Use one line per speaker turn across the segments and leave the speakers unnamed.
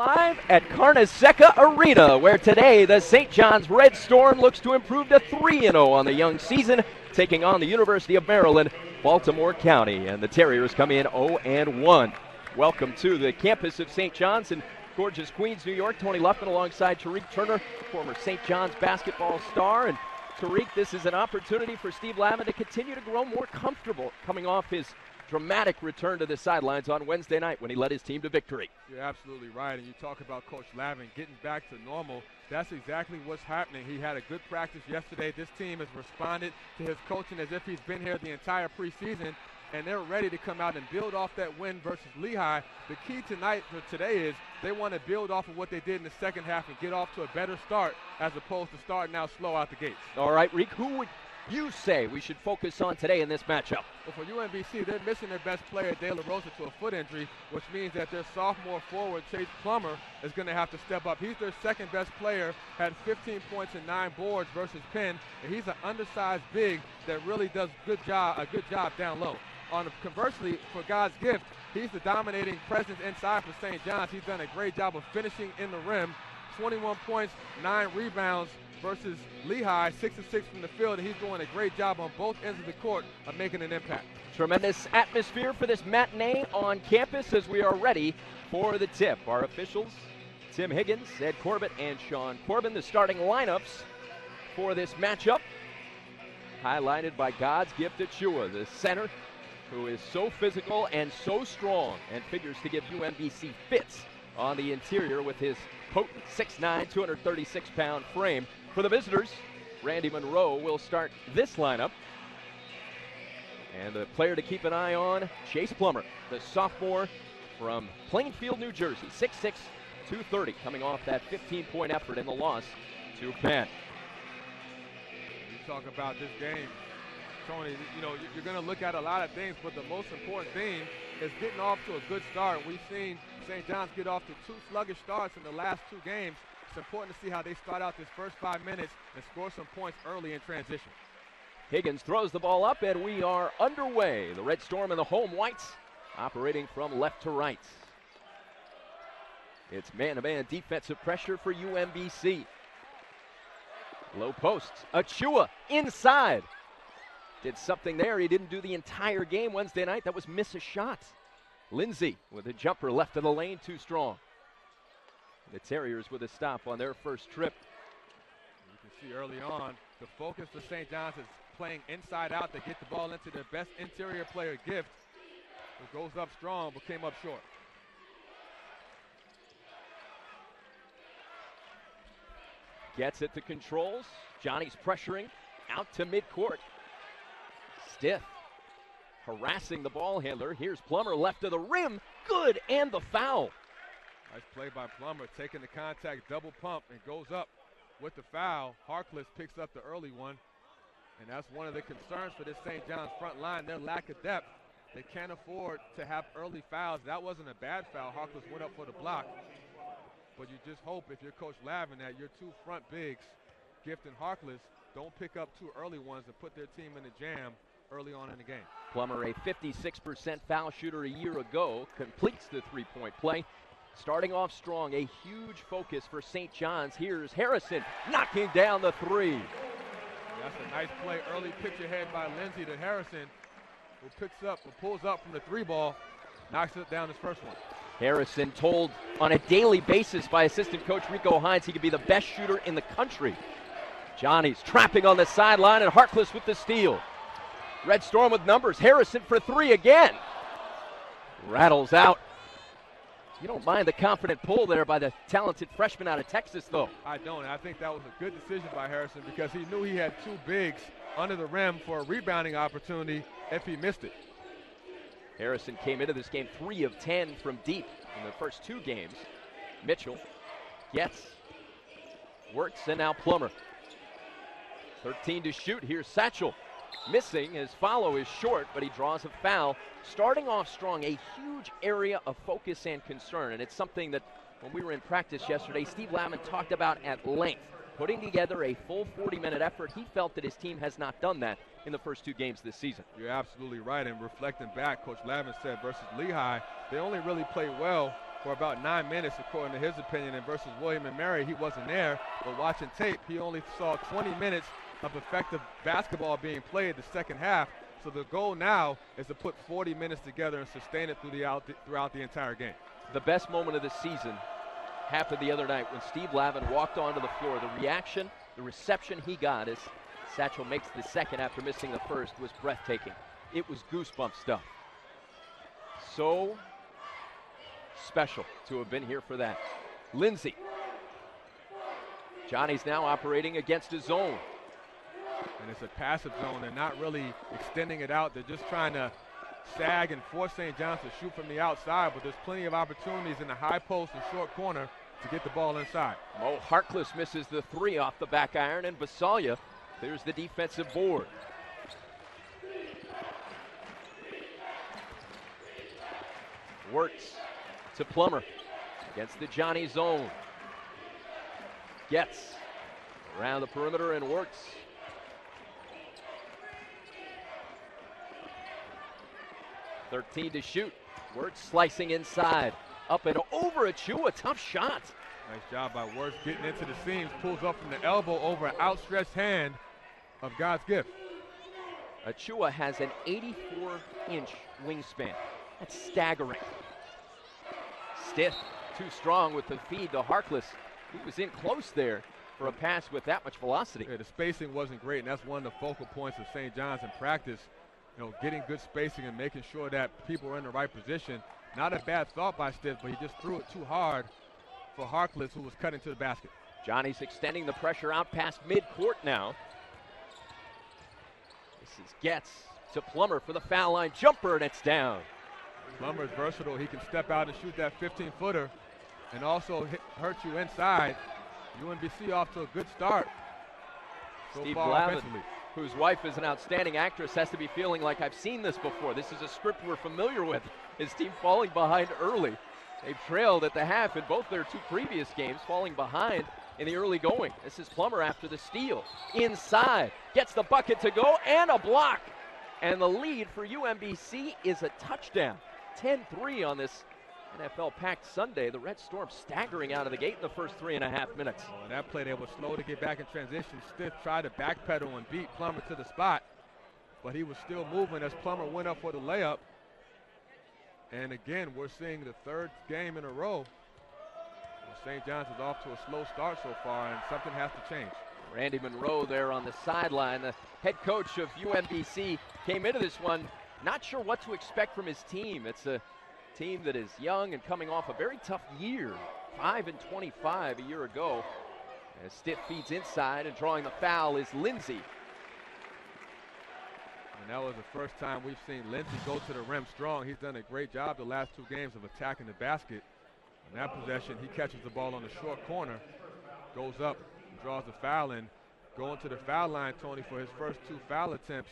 live at Carnesecca Arena, where today the St. John's Red Storm looks to improve to 3-0 on the young season, taking on the University of Maryland, Baltimore County, and the Terriers come in 0-1. Welcome to the campus of St. John's in gorgeous Queens, New York. Tony Luffman alongside Tariq Turner, former St. John's basketball star. And Tariq, this is an opportunity for Steve Lavin to continue to grow more comfortable coming off his dramatic return to the sidelines on Wednesday night when he led his team to victory.
You're absolutely right, and you talk about Coach Lavin getting back to normal. That's exactly what's happening. He had a good practice yesterday. This team has responded to his coaching as if he's been here the entire preseason, and they're ready to come out and build off that win versus Lehigh. The key tonight for today is they want to build off of what they did in the second half and get off to a better start as opposed to starting out slow out the gates.
All right, Reek, who would you say we should focus on today in this matchup?
Well, for UMBC, they're missing their best player, De La Rosa, to a foot injury, which means that their sophomore forward, Chase Plummer, is going to have to step up. He's their second best player, had 15 points and 9 boards versus Penn, and he's an undersized big that really does a good job down low. Conversely, for God's gift, he's the dominating presence inside for St. John's. He's done a great job of finishing in the rim. 21 points, 9 rebounds versus Lehigh, 6 of 6 from the field, and he's doing a great job on both ends of the court of making an impact.
Tremendous atmosphere for this matinee on campus as we are ready for the tip. Our officials, Tim Higgins, Ed Corbett, and Sean Corbin, the starting lineups for this matchup, highlighted by God's gift Achua, the center, who is so physical and so strong and figures to give UMBC fits on the interior with his potent 6'9", 236-pound frame. For the visitors, Randy Monroe will start this lineup. And the player to keep an eye on, Chase Plummer, the sophomore from Plainfield, New Jersey, 6'6", 230, coming off that 15-point effort in the loss to Penn.
You talk about this game, Tony, you know, you're going to look at a lot of things, but the most important thing is getting off to a good start. We've seen St. John's get off to 2 sluggish starts in the last 2 games. It's important to see how they start out this first 5 minutes and score some points early in transition.
Higgins throws the ball up, and we are underway. The Red Storm and the home whites operating from left to right. It's man-to-man defensive pressure for UMBC. Low post. Achua inside. Did something there he didn't do the entire game Wednesday night. That was miss a shot. Lindsay with a jumper left of the lane, too strong. The Terriers with a stop on their first trip.
You can see early on the focus for St. John's is playing inside out to get the ball into their best interior player, Gift, who goes up strong but came up short.
Gets it to controls. Johnny's pressuring out to midcourt. Stiff. Harassing the ball handler. Here's Plummer left of the rim. Good, and the foul.
Nice play by Plummer, taking the contact, double pump, and goes up with the foul. Harkless picks up the early one, and that's one of the concerns for this St. John's front line, their lack of depth. They can't afford to have early fouls. That wasn't a bad foul. Harkless went up for the block, but you just hope if you're Coach Lavin that your 2 front bigs, Gift and Harkless, don't pick up 2 early ones and put their team in a jam early on in the game.
Plummer, a 56% foul shooter a year ago, completes the 3-point play. Starting off strong, a huge focus for St. John's. Here's Harrison knocking down the 3.
That's a nice play, early pitch ahead by Lindsay to Harrison, who pulls up from the 3 ball, knocks it down his first one.
Harrison told on a daily basis by assistant coach Rico Hines he could be the best shooter in the country. Johnny's trapping on the sideline, and Harkless with the steal. Red Storm with numbers. Harrison for 3 again. Rattles out. You don't mind the confident pull there by the talented freshman out of Texas, though.
I don't. I think that was a good decision by Harrison because he knew he had 2 bigs under the rim for a rebounding opportunity if he missed it.
Harrison came into this game 3 of 10 from deep in the first 2 games. Mitchell gets, works, and now Plummer. 13 to shoot. Here's Satchel. Missing. His follow is short, but he draws a foul. Starting off strong, a huge area of focus and concern, and it's something that when we were in practice yesterday, Steve Lavin talked about at length. Putting together a full 40-minute effort, he felt that his team has not done that in the first 2 games this season.
You're absolutely right, and reflecting back, Coach Lavin said versus Lehigh, they only really played well for about 9 minutes, according to his opinion, and versus William and Mary, he wasn't there. But watching tape, he only saw 20 minutes of effective basketball being played the second half. So the goal now is to put 40 minutes together and sustain it throughout the entire game.
The best moment of the season happened the other night when Steve Lavin walked onto the floor. The reaction, the reception he got as Satchel makes the second after missing the first was breathtaking. It was goosebump stuff. So special to have been here for that. Lindsay. Johnny's now operating against a zone.
And it's a passive zone. They're not really extending it out. They're just trying to sag and force St. John's to shoot from the outside, but there's plenty of opportunities in the high post and short corner to get the ball inside.
Mo Harkless misses the three off the back iron, and Basalia clears the defensive board. Works to Plummer against the Johnny zone. Gets around the perimeter and works. .13 to shoot. Works slicing inside. Up and over Achiuwa. Tough shot.
Nice job by Works getting into the seams. Pulls up from the elbow over an outstretched hand of God's gift.
Achiuwa has an 84-inch wingspan. That's staggering. Stiff, too strong with the feed to Harkless. He was in close there for a pass with that much velocity.
Yeah, the spacing wasn't great, and that's one of the focal points of St. John's in practice. You know, getting good spacing and making sure that people are in the right position. Not a bad thought by Stiff, but he just threw it too hard for Harkless, who was cut into the basket.
Johnny's extending the pressure out past midcourt now. This is Getz to Plummer for the foul line jumper, and it's down.
Plummer's versatile. He can step out and shoot that 15-footer and also hurt you inside. UMBC off to a good start so
Steve
far
Lavin,
offensively.
Whose wife is an outstanding actress, has to be feeling like I've seen this before. This is a script we're familiar with. His team falling behind early. They've trailed at the half in both their two previous games, falling behind in the early going. This is Plummer after the steal. Inside, gets the bucket to go, and a block. And the lead for UMBC is a touchdown. 10-3 on this NFL-packed Sunday. The Red Storm staggering out of the gate in the first 3.5 minutes.
Oh, that play, they were slow to get back in transition. Stiff tried to backpedal and beat Plummer to the spot, but he was still moving as Plummer went up for the layup. And again, we're seeing the third game in a row. St. John's is off to a slow start so far, and something has to change.
Randy Monroe there on the sideline. The head coach of UMBC came into this one not sure what to expect from his team. It's a team that is young and coming off a very tough year. 5-25 a year ago. As Stiff feeds inside, and drawing the foul is Lindsay.
And that was the first time we've seen Lindsay go to the rim strong. He's done a great job the last two games of attacking the basket. In that possession, he catches the ball on the short corner, goes up, draws the foul, and going to the foul line, Tony, for his first two foul attempts.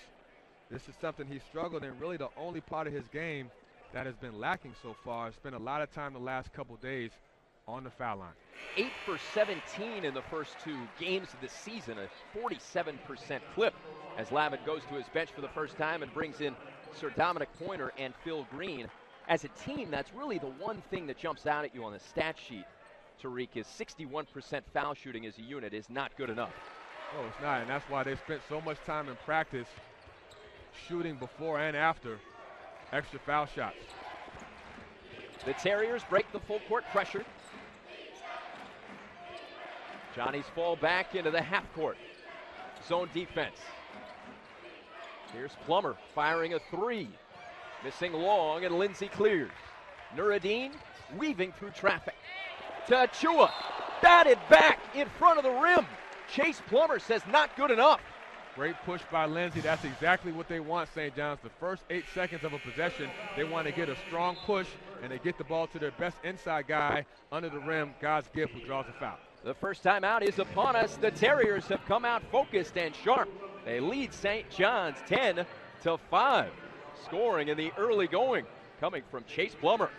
This is something he struggled in, really the only part of his game that has been lacking so far. Spent a lot of time the last couple days on the foul line.
8 for 17 in the first two games of the season, a 47% clip as Lavin goes to his bench for the first time and brings in Sir Dominic Pointer and Phil Green. As a team, that's really the one thing that jumps out at you on the stat sheet, Tariq, is 61% foul shooting as a unit is not good enough.
Oh, it's not, and that's why they spent so much time in practice shooting before and after extra foul shots.
The Terriers break the full court pressure. Johnny's fall back into the half court. Zone defense. Here's Plummer firing a three. Missing long, and Lindsay clears. Nuruddin weaving through traffic. To Achiuwa. Batted back in front of the rim. Chase Plummer says not good enough.
Great push by Lindsay. That's exactly what they want, St. John's. The first 8 seconds of a possession, they want to get a strong push, and they get the ball to their best inside guy under the rim, God's gift, who draws a foul.
The first time out is upon us. The Terriers have come out focused and sharp. They lead St. John's 10-5. Scoring in the early going, coming from Chase Plummer.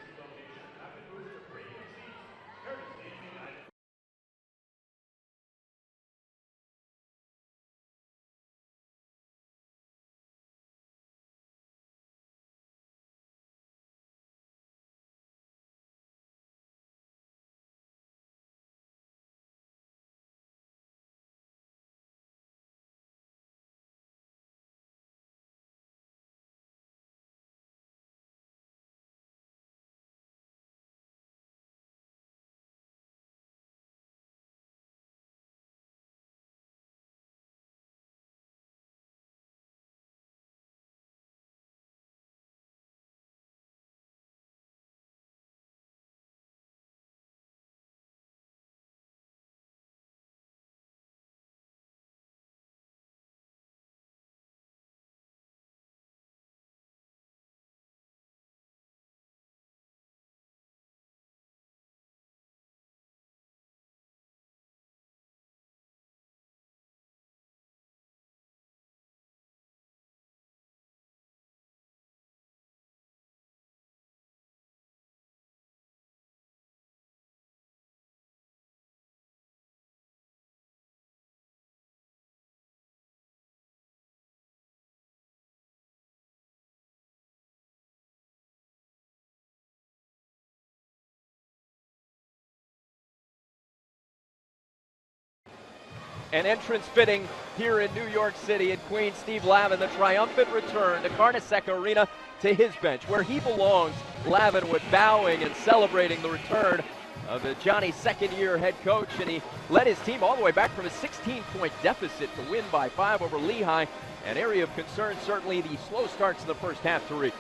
An entrance fitting here in New York City at Queens. Steve Lavin, the triumphant return to Carnesecca Arena, to his bench, where he belongs. Lavin with bowing and celebrating the return of Johnny's second-year head coach, and he led his team all the way back from a 16-point deficit to win by 5 over Lehigh. An area of concern, certainly the slow starts in the first half, Tariq.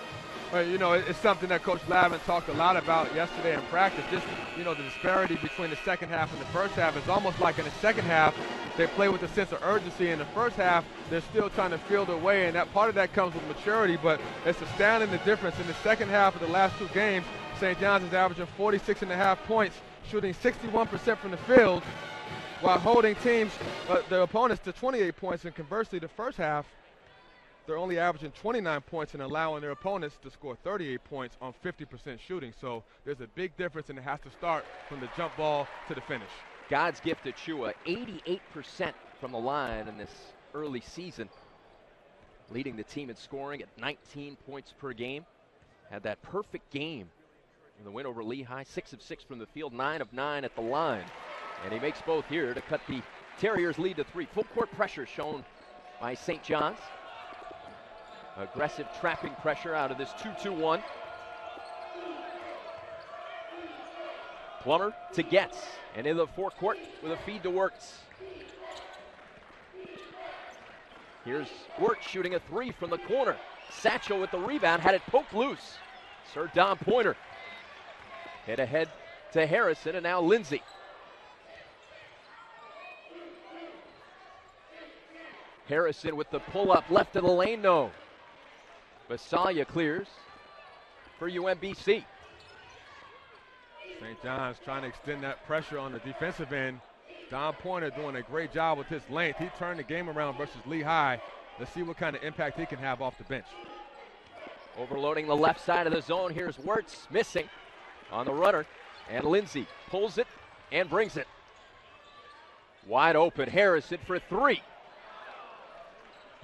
Well, you know, it's something that Coach Lavin talked a lot about yesterday in practice. Just, you know, the disparity between the second half and the first half. It's almost like in the second half, they play with a sense of urgency. In the first half, they're still trying to feel their way, and that part of that comes with maturity, but it's astounding the difference. In the second half of the last 2 games, St. John's is averaging 46.5 points, shooting 61% from the field, while holding teams, their opponents, to 28 points. And conversely, the first half, they're only averaging 29 points and allowing their opponents to score 38 points on 50% shooting. So there's a big difference, and it has to start from the jump ball to the finish.
God's gift to Chua, 88% from the line in this early season, leading the team in scoring at 19 points per game. Had that perfect game in the win over Lehigh, 6 of 6 from the field, 9 of 9 at the line. And he makes both here to cut the Terriers' lead to 3. Full court pressure shown by St. John's. Aggressive trapping pressure out of this 2-2-1. Plummer to Getz, and in the forecourt with a feed to Wirtz. Here's Wirtz shooting a 3 from the corner. Satchel with the rebound, had it poked loose. Sir Dom Pointer. Head ahead to Harrison, and now Lindsay. Harrison with the pull-up left of the lane, no. Basalia clears for UMBC.
St. John's trying to extend that pressure on the defensive end. Dom Pointer doing a great job with his length. He turned the game around versus Lehigh. Let's see what kind of impact he can have off the bench.
Overloading the left side of the zone. Here's Wirtz missing on the runner. And Lindsay pulls it and brings it. Wide open, Harrison for 3.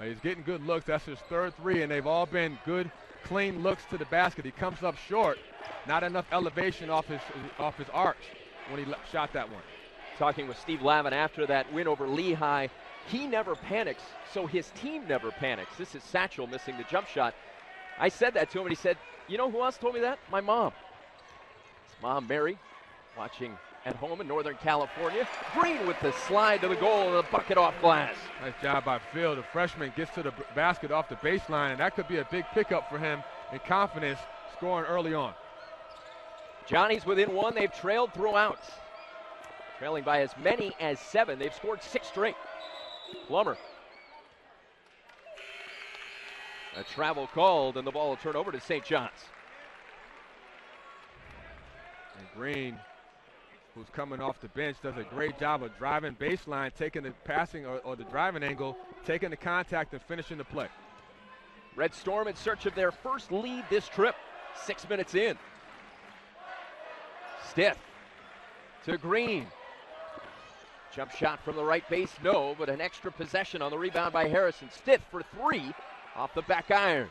He's getting good looks. That's his 3rd 3, and they've all been good, clean looks to the basket. He comes up short. Not enough elevation off his arch when he shot that one.
Talking with Steve Lavin after that win over Lehigh, he never panics, so his team never panics. This is Satchel missing the jump shot. I said that to him, and he said, you know who else told me that? My mom. His mom, Mary, watching at home in Northern California. Green with the slide to the goal and the bucket off glass.
Nice job by Phil. The freshman gets to the basket off the baseline, and that could be a big pickup for him in confidence scoring early on.
Johnny's within 1. They've trailed throughout. Trailing by as many as 7. They've scored 6 straight. Plummer. A travel called, and the ball will turn over to St. John's.
And Green, who's coming off the bench, does a great job of driving baseline, taking the passing or the driving angle, taking the contact and finishing the play.
Red Storm in search of their first lead this trip. 6 minutes in. Stith to Green. Jump shot from the right base, no, but an extra possession on the rebound by Harrison. Stith for 3 off the back iron.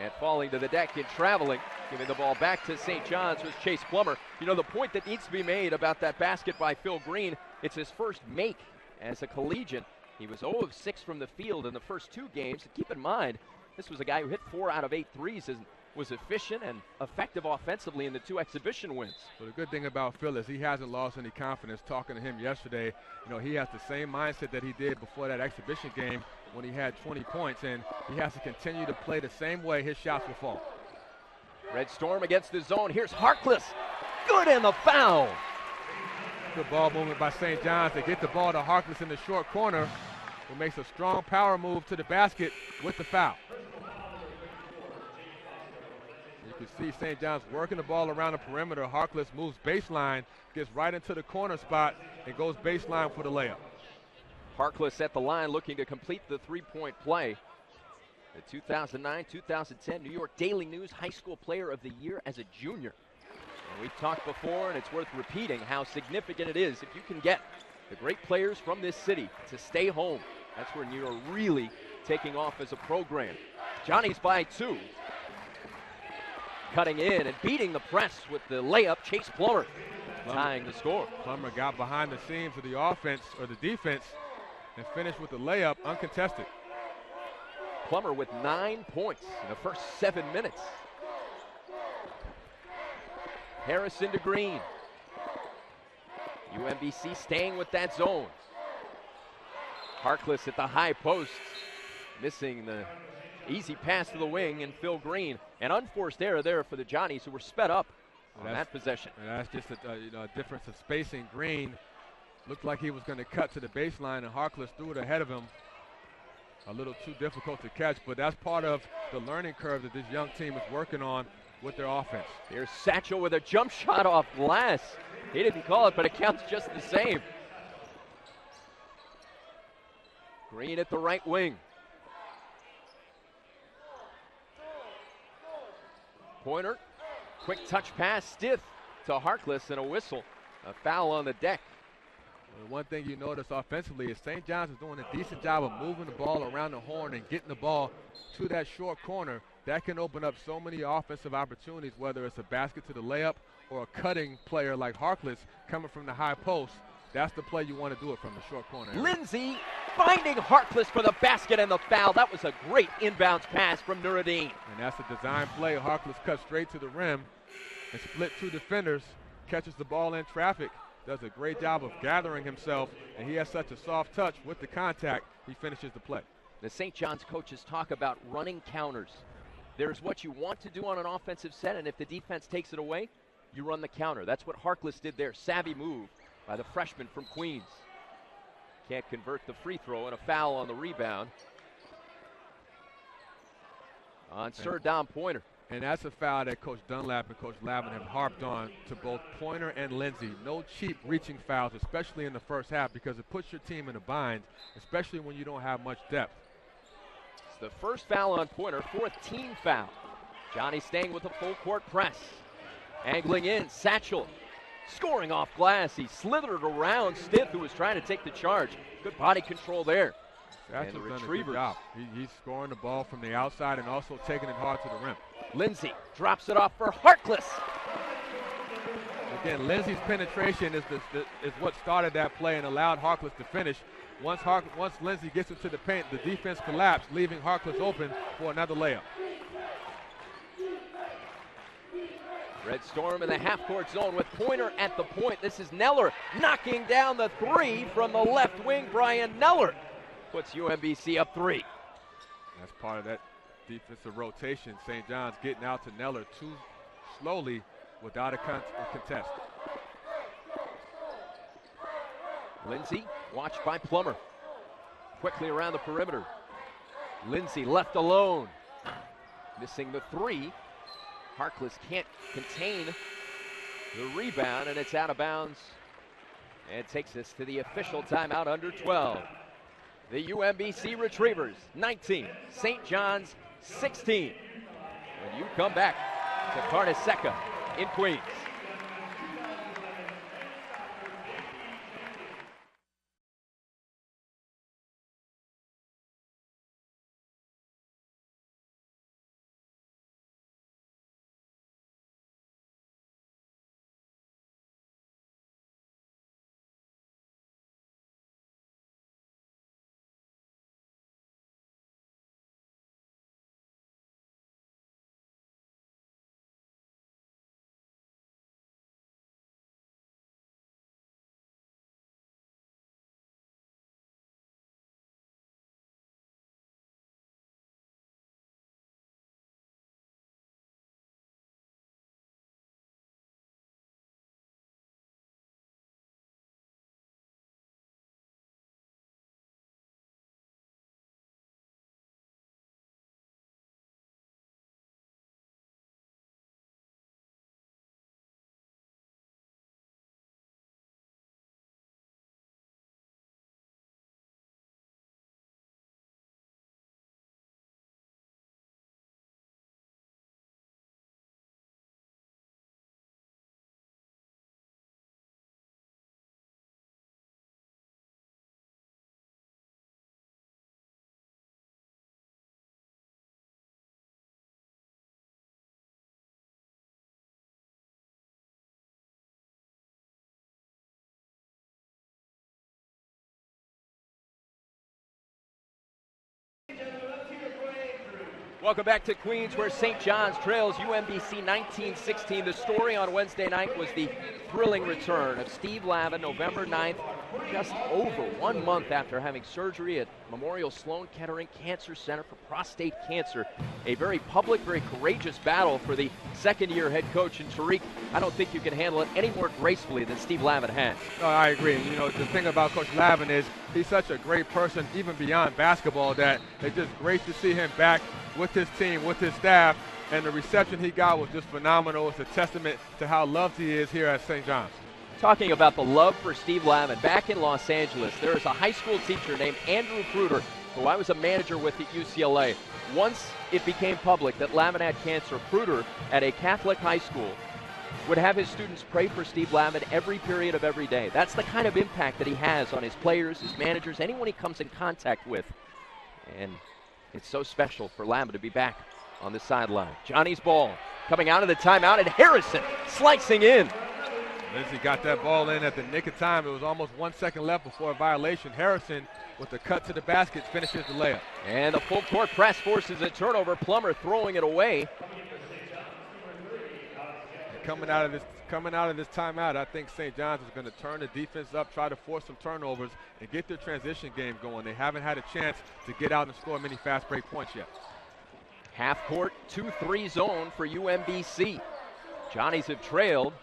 And falling to the deck and traveling, giving the ball back to St. John's was Chase Plummer. You know, the point that needs to be made about that basket by Phil Green, it's his first make as a collegiate. He was 0 of 6 from the field in the first 2 games. And keep in mind, this was a guy who hit 4 out of 8 threes and was efficient and effective offensively in the 2 exhibition wins.
Well, the good thing about Phil is he hasn't lost any confidence. Talking to him yesterday, you know, he has the same mindset that he did before that exhibition game when he had 20 points, and he has to continue to play the same way his shots will fall.
Red Storm against the zone. Here's Harkless. Good, and the foul.
Good ball movement by St. John's. They get the ball to Harkless in the short corner, who makes a strong power move to the basket with the foul. You can see St. John's working the ball around the perimeter. Harkless moves baseline, gets right into the corner spot, and goes baseline for the layup.
Harkless at the line looking to complete the 3-point play. The 2009-2010 New York Daily News High School Player of the Year as a junior. And we've talked before, and it's worth repeating how significant it is if you can get the great players from this city to stay home. That's when you're really taking off as a program. Johnny's by 2. Cutting in and beating the press with the layup, Chase Plummer. tying the score.
Plummer got behind the seams of the offense or the defense and finished with the layup uncontested.
Plummer with 9 points in the first 7 minutes. Harrison to Green. UMBC staying with that zone. Harkless at the high post, missing the easy pass to the wing, and Phil Green. An unforced error there for the Johnnies, who were sped up on that possession.
And that's just a difference of spacing. Green looked like he was going to cut to the baseline, and Harkless threw it ahead of him. A little too difficult to catch, but that's part of the learning curve that this young team is working on with their offense.
Here's Satchel with a jump shot off glass. He didn't call it, but it counts just the same. Green at the right wing. Pointer, quick touch pass, stiff to Harkless, and a whistle. A foul on the deck.
Well, one thing you notice offensively is St. John's is doing a decent job of moving the ball around the horn and getting the ball to that short corner. That can open up so many offensive opportunities, whether it's a basket to the layup or a cutting player like Harkless coming from the high post. That's the play you want to do it from the short corner.
Lindsay finding Harkless for the basket and the foul. That was a great inbounds pass from Nuruddin.
And that's a design play. Harkless cuts straight to the rim and split two defenders, catches the ball in traffic, does a great job of gathering himself, and he has such a soft touch with the contact, he finishes the play.
The St. John's coaches talk about running counters. There's what you want to do on an offensive set, and if the defense takes it away, you run the counter. That's what Harkless did there. Savvy move by the freshman from Queens. Can't convert the free throw, and a foul on the rebound on Sir Dom Pointer.
And that's a foul that Coach Dunlap and Coach Lavin have harped on to both Pointer and Lindsay. No cheap reaching fouls, especially in the first half, because it puts your team in a bind, especially when you don't have much depth.
It's the first foul on Pointer, fourth team foul. Johnny staying with a full court press. Angling in, Satchel scoring off glass. He slithered around Stith, who was trying to take the charge. Good body control there.
Satchel's done a good job. He's scoring the ball from the outside and also taking it hard to the rim.
Lindsay drops it off for Harkless.
Again, Lindsay's penetration is what started that play and allowed Harkless to finish. Once Lindsay gets into the paint, the defense collapsed, leaving Harkless open for another layup.
Red Storm in the half-court zone with Pointer at the point. This is Neller knocking down the three from the left wing. Brian Neller puts UMBC up 3.
That's part of that defensive rotation. St. John's getting out to Neller too slowly without a contest.
Lindsay watched by Plummer. Quickly around the perimeter. Lindsay left alone. Missing the 3. Harkless can't contain the rebound, and it's out of bounds. And it takes us to the official timeout under 12. The UMBC Retrievers 19, St. John's 16. When you come back to Carnesecca in Queens. Welcome back to Queens, where St. John's trails UMBC 19-16. The story on Wednesday night was the thrilling return of Steve Lavin, November 9th, just over 1 month after having surgery at Memorial Sloan Kettering Cancer Center for prostate cancer. A very public, very courageous battle for the second-year head coach. And Tariq, I don't think you can handle it any more gracefully than Steve Lavin has.
No, I agree. You know, the thing about Coach Lavin is he's such a great person, even beyond basketball, that it's just great to see him back with his team, with his staff, and the reception he got was just phenomenal. It's a testament to how loved he is here at St. John's.
Talking about the love for Steve Lavin, back in Los Angeles, there is a high school teacher named Andrew Pruder, who I was a manager with at UCLA. Once it became public that Lavin had cancer, Pruder, at a Catholic high school, would have his students pray for Steve Lavin every period of every day. That's the kind of impact that he has on his players, his managers, anyone he comes in contact with. And it's so special for Lavin to be back on the sideline. Johnny's ball coming out of the timeout, and Harrison slicing in.
Lindsey got that ball in at the nick of time. It was almost 1 second left before a violation. Harrison, with the cut to the basket, finishes the layup.
And the full court press forces a turnover. Plummer throwing it away.
And coming out of this timeout, I think St. John's is going to turn the defense up, try to force some turnovers, and get their transition game going. They haven't had a chance to get out and score many fast break points yet.
Half court 2-3 zone for UMBC. Johnnies have trailed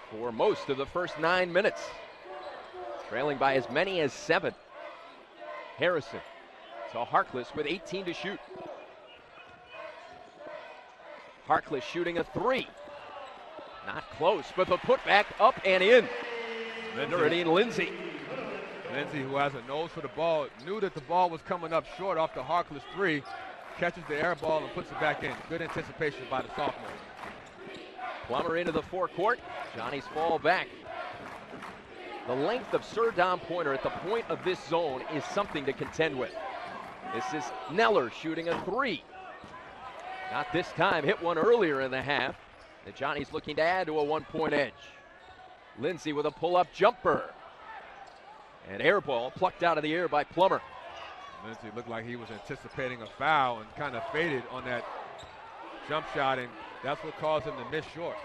for most of the first 9 minutes, trailing by as many as 7. Harrison to Harkless with 18 to shoot. Harkless shooting a 3. Not close, but the putback up and in. Nuruddin Lindsey.
Lindsey, who has a nose for the ball, knew that the ball was coming up short off the Harkless 3, catches the air ball and puts it back in. Good anticipation by the sophomore.
Plummer into the forecourt. Johnny's fall back. The length of Sir Dom Pointer at the point of this zone is something to contend with. This is Neller shooting a 3. Not this time, hit one earlier in the half. The Johnny's looking to add to a 1-point edge. Lindsey with a pull-up jumper. And air ball plucked out of the air by Plummer.
Lindsey looked like he was anticipating a foul and kind of faded on that jump shot, and that's what caused him to miss short.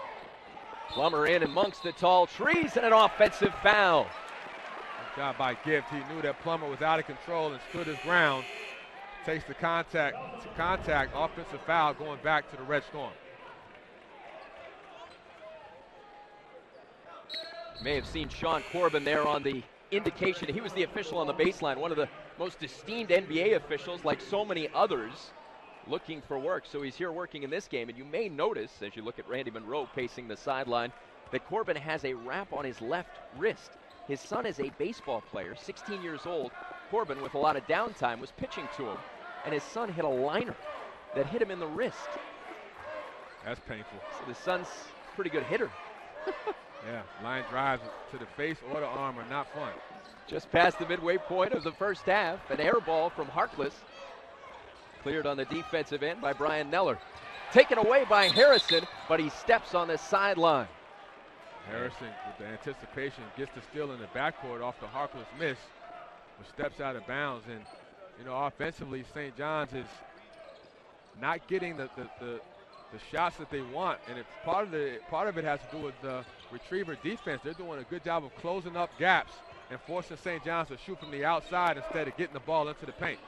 Plummer in amongst the tall trees and an offensive foul.
Good job by Gift. He knew that Plummer was out of control and stood his ground. Takes the contact, offensive foul going back to the Red Storm.
May have seen Sean Corbin there on the indication. He was the official on the baseline, one of the most esteemed NBA officials, like so many others, looking for work. So he's here working in this game. And you may notice, as you look at Randy Monroe pacing the sideline, that Corbin has a wrap on his left wrist. His son is a baseball player, 16 years old. Corbin, with a lot of downtime, was pitching to him, and his son hit a liner that hit him in the wrist.
That's painful.
So the son's a pretty good hitter.
Yeah, line drives to the face or the arm are not fun.
Just past the midway point of the first half, an air ball from Harkless. Cleared on the defensive end by Brian Neller. Taken away by Harrison, but he steps on the sideline.
Harrison, with the anticipation, gets the steal in the backcourt off the Harkless miss, but steps out of bounds. And, you know, offensively, St. John's is not getting the shots that they want, and it's part of it has to do with the retriever defense. They're doing a good job of closing up gaps and forcing St. John's to shoot from the outside instead of getting the ball into the paint.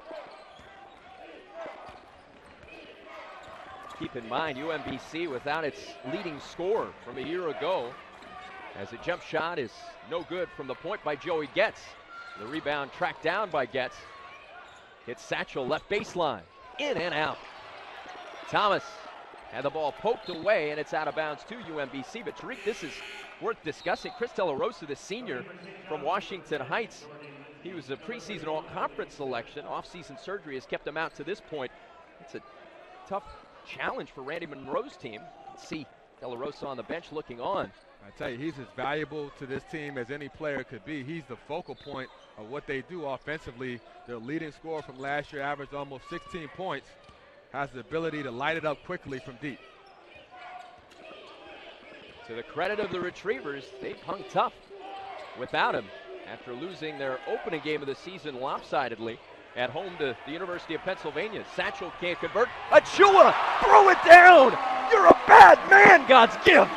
Keep in mind, UMBC without its leading scorer from a year ago, as a jump shot is no good from the point by Joey Getz. The rebound tracked down by Getz. Hits Satchel left baseline, in and out. Thomas had the ball poked away, and it's out of bounds to UMBC. But Tariq, this is worth discussing. Chris De La Rosa, the senior from Washington Heights, he was a preseason all-conference selection. Off-season surgery has kept him out to this point. It's a tough challenge for Randy Monroe's team. See De La Rosa on the bench looking on.
I tell you, he's as valuable to this team as any player could be. He's the focal point of what they do offensively. Their leading scorer from last year averaged almost 16 points. Has the ability to light it up quickly from deep.
To the credit of the Retrievers, they've hung tough without him after losing their opening game of the season lopsidedly. at home to the University of Pennsylvania. Satchel can't convert. Achua, throw it down. You're a bad man, God's gift.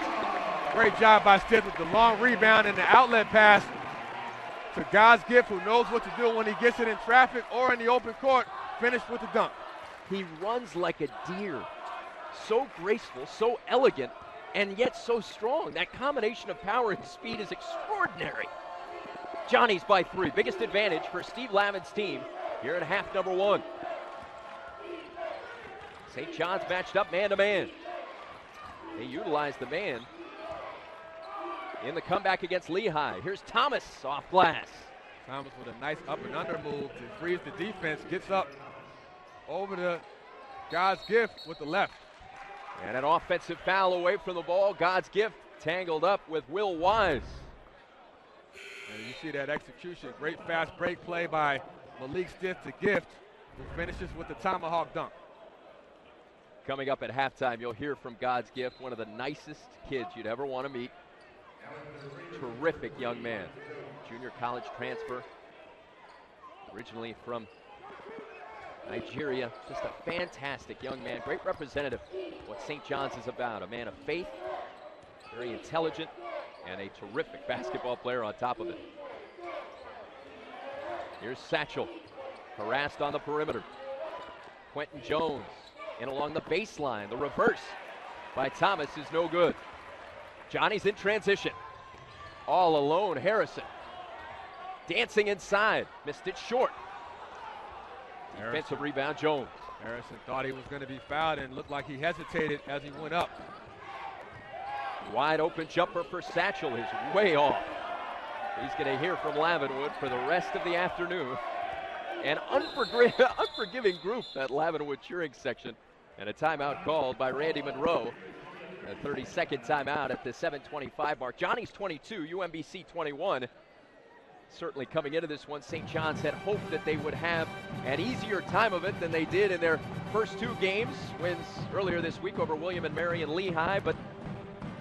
Great job by Stiff with the long rebound and the outlet pass to God's gift, who knows what to do when he gets it in traffic or in the open court. Finished with the dunk.
He runs like a deer. So graceful, so elegant, and yet so strong. That combination of power and speed is extraordinary. Johnny's by 3. Biggest advantage for Steve Lavin's team here in half number 1. St. John's matched up man-to-man. They utilized the man in the comeback against Lehigh. Here's Thomas off glass.
Thomas with a nice up and under move to freeze the defense. Gets up over to God's gift with the left.
And an offensive foul away from the ball. God's gift tangled up with Will Wise.
And you see that execution. Great fast break play by Malik Stiff to Gift, who finishes with the tomahawk dunk.
Coming up at halftime, you'll hear from God's gift, one of the nicest kids you'd ever want to meet. Terrific young man. Junior college transfer. Originally from Nigeria. Just a fantastic young man. Great representative of what St. John's is about. A man of faith, very intelligent, and a terrific basketball player on top of it. Here's Satchel, harassed on the perimeter. Quentin Jones in along the baseline. The reverse by Thomas is no good. Johnny's in transition. All alone, Harrison. Dancing inside, missed it short. Defensive rebound, Jones.
Harrison thought he was going to be fouled and looked like he hesitated as he went up.
Wide open jumper for Satchel is way off. He's going to hear from Lavenwood for the rest of the afternoon. An unforgiving group, that Lavenwood cheering section. And a timeout called by Randy Monroe. A 30-second timeout at the 7:25 mark. Johnny's 22, UMBC 21. Certainly coming into this one, St. John's had hoped that they would have an easier time of it than they did in their first 2 games. Wins earlier this week over William and Mary and Lehigh, but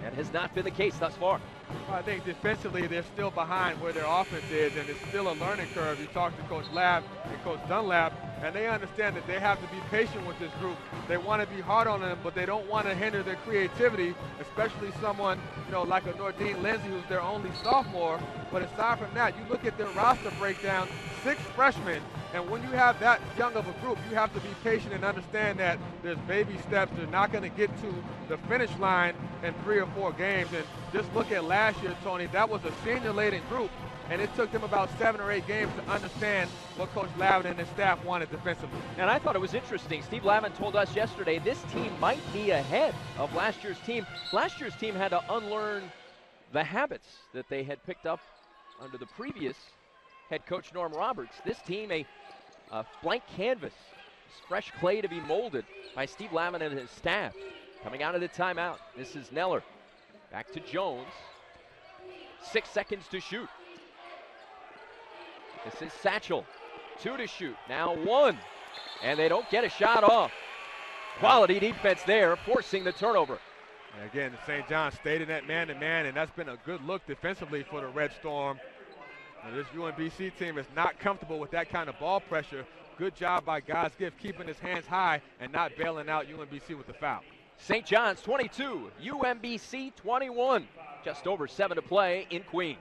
that has not been the case thus far.
Well, I think defensively they're still behind where their offense is, and it's still a learning curve. You talk to Coach Lab and Coach Dunlap, and they understand that they have to be patient with this group. They want to be hard on them, but they don't want to hinder their creativity, especially someone, like a Nordine Lindsay, who's their only sophomore. But aside from that, you look at their roster breakdown, 6 freshmen, and when you have that young of a group, you have to be patient and understand that there's baby steps. They're not going to get to the finish line in 3 or 4 games. And just look at last year, Tony, that was a senior-laden group, and it took them about 7 or 8 games to understand what Coach Lavin and his staff wanted defensively.
And I thought it was interesting. Steve Lavin told us yesterday this team might be ahead of last year's team. Last year's team had to unlearn the habits that they had picked up under the previous head coach Norm Roberts. This team, a blank canvas, fresh clay to be molded by Steve Lavin and his staff. Coming out of the timeout, this is Neller. Back to Jones. 6 seconds to shoot. This is Satchel. 2 to shoot. Now 1. And they don't get a shot off. Quality defense there, forcing the turnover.
And again, St. John stayed in that man-to-man, and that's been a good look defensively for the Red Storm. And this UMBC team is not comfortable with that kind of ball pressure. Good job by God's gift keeping his hands high and not bailing out UMBC with the foul.
St. John's 22, UMBC 21. Just over 7 to play in Queens.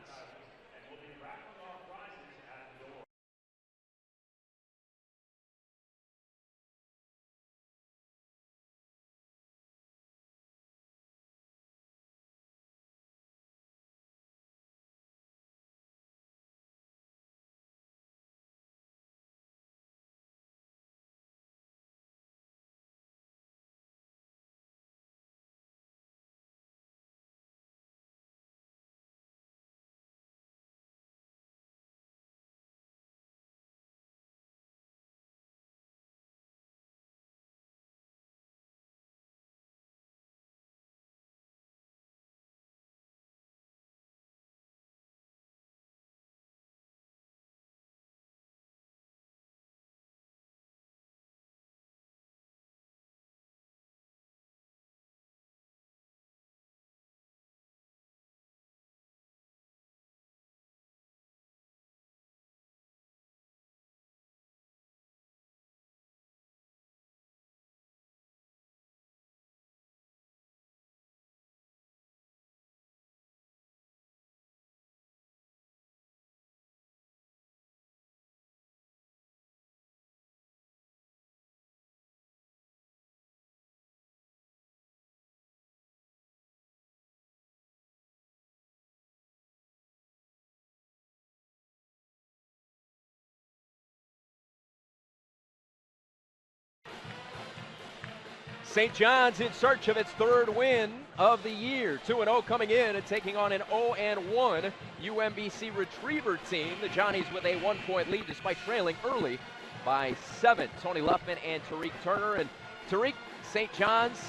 St. John's in search of its third win of the year. 2-0 coming in and taking on an 0-1 UMBC Retriever team. The Johnnies with a 1-point lead despite trailing early by 7. Tony Luffman and Tariq Turner. And Tariq, St. John's,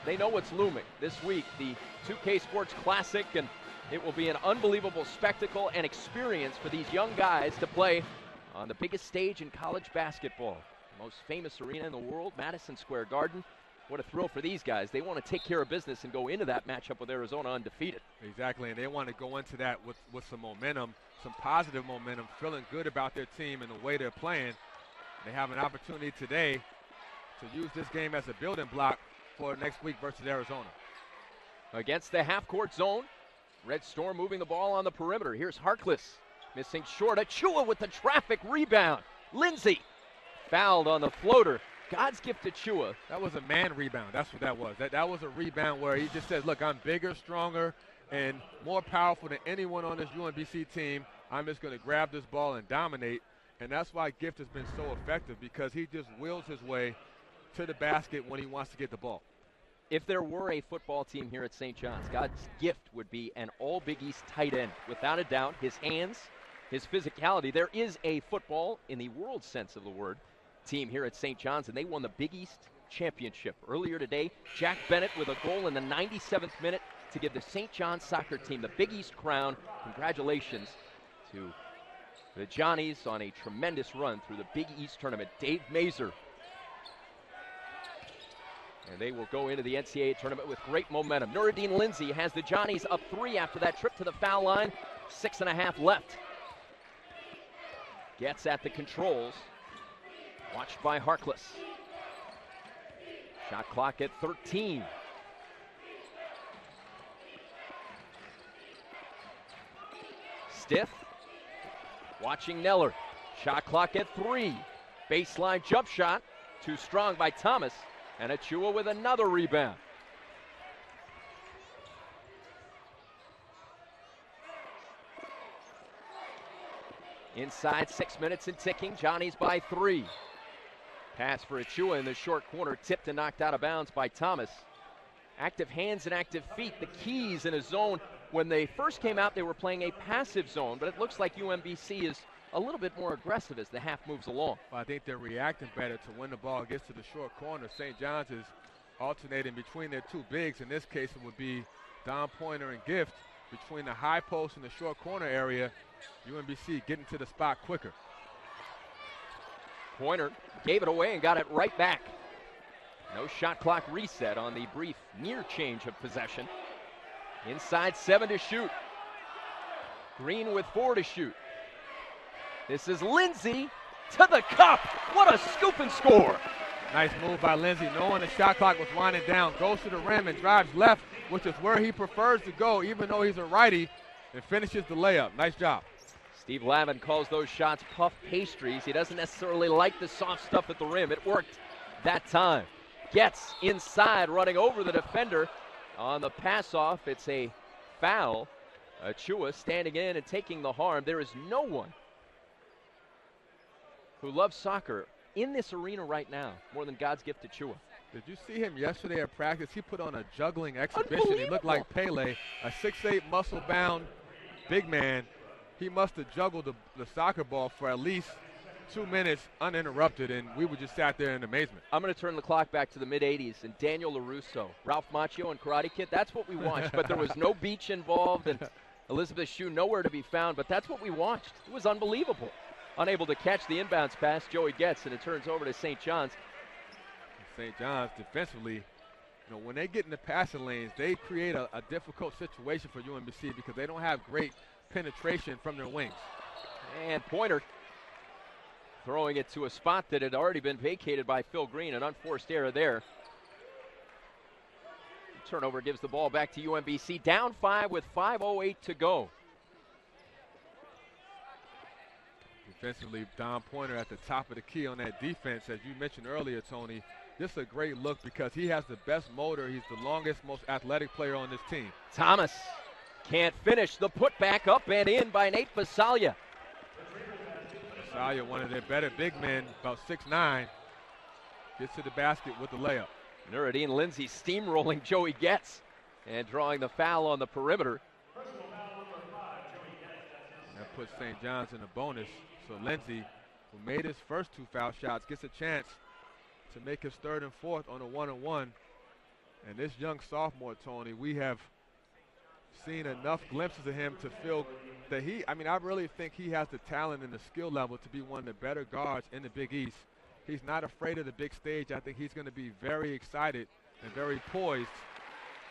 they know what's looming this week. The 2K Sports Classic, and it will be an unbelievable spectacle and experience for these young guys to play on the biggest stage in college basketball. The most famous arena in the world, Madison Square Garden. What a thrill for these guys. They want to take care of business and go into that matchup with Arizona undefeated.
Exactly, and they want to go into that with some momentum, some positive momentum, feeling good about their team and the way they're playing. They have an opportunity today to use this game as a building block for next week versus Arizona.
Against the half-court zone, Red Storm moving the ball on the perimeter. Here's Harkless missing short. Achua with the traffic rebound. Lindsay fouled on the floater. God's gift to Chua.
That was a man rebound. That's what that was. That was a rebound where he just says, look, I'm bigger, stronger, and more powerful than anyone on this UMBC team. I'm just going to grab this ball and dominate. And that's why Gift has been so effective, because he just wills his way to the basket when he wants to get the ball.
If there were a football team here at St. John's, God's Gift would be an all Big East tight end. Without a doubt, his hands, his physicality. There is a football, in the world sense of the word, team here at St. John's, and they won the Big East Championship. Earlier today, Jack Bennett with a goal in the 97th minute to give the St. John's soccer team the Big East crown. Congratulations to the Johnnies on a tremendous run through the Big East tournament. Dave Mazur. And they will go into the NCAA tournament with great momentum. Nuruddin Lindsay has the Johnnies up 3 after that trip to the foul line. 6.5 left. Gets at the controls. Watched by Harkless. Shot clock at 13. Stith. Watching Neller. Shot clock at 3. Baseline jump shot. Too strong by Thomas. And Achua with another rebound. Inside, 6 minutes and ticking. Johnnies by 3. Pass for Achua in the short corner, tipped and knocked out of bounds by Thomas. Active hands and active feet, the keys in a zone. When they first came out, they were playing a passive zone, but it looks like UMBC is a little bit more aggressive as the half moves along.
Well, I think they're reacting better to when the ball gets to the short corner. St. John's is alternating between their two bigs. In this case, it would be Don Pointer and Gift. Between the high post and the short corner area, UMBC getting to the spot quicker.
Pointer gave it away and got it right back. No shot clock reset on the brief near change of possession. Inside, 7 to shoot. Green with 4 to shoot. This is Lindsay to the cup. What a scoop and score.
Nice move by Lindsay, knowing the shot clock was winding down. Goes to the rim and drives left, which is where he prefers to go, even though he's a righty, and finishes the layup. Nice job.
Steve Lavin calls those shots puff pastries. He doesn't necessarily like the soft stuff at the rim. It worked that time. Gets inside, running over the defender on the pass-off. It's a foul. Achua standing in and taking the harm. There is no one who loves soccer in this arena right now more than God's gift to Achua.
Did you see him yesterday at practice? He put on a juggling exhibition. He looked like Pele, a 6'8", muscle-bound big man. He must have juggled the soccer ball for at least 2 minutes uninterrupted, and we were just sat there in amazement.
I'm going to turn the clock back to the mid-'80s, and Daniel LaRusso, Ralph Macchio, and Karate Kid, that's what we watched. But there was no beach involved, and Elizabeth Shue nowhere to be found, but that's what we watched. It was unbelievable. Unable to catch the inbounds pass, Joey gets, and it turns over to St. John's.
St. John's defensively, when they get in the passing lanes, they create a difficult situation for UMBC because they don't have great penetration from their wings.
And Pointer throwing it to a spot that had already been vacated by Phil Green, an unforced error there. Turnover gives the ball back to UMBC, down 5 with 5:08 to go.
Defensively, Don Pointer at the top of the key on that defense, as you mentioned earlier, Tony. Just a great look because he has the best motor. He's the longest, most athletic player on this team.
Thomas can't finish. The putback up and in by Nate Basalia.
Basalia, one of their better big men, about 6'9", gets to the basket with the layup.
Nuruddin Lindsay steamrolling Joey Getz and drawing the foul on the perimeter.
That puts St. John's in a bonus. So Lindsay, who made his first 2 foul shots, gets a chance to make his 3rd and 4th on a 1-on-1. And this young sophomore, Tony, we have seen enough glimpses of him to feel that I really think he has the talent and the skill level to be one of the better guards in the Big East. He's not afraid of the big stage. I think he's going to be very excited and very poised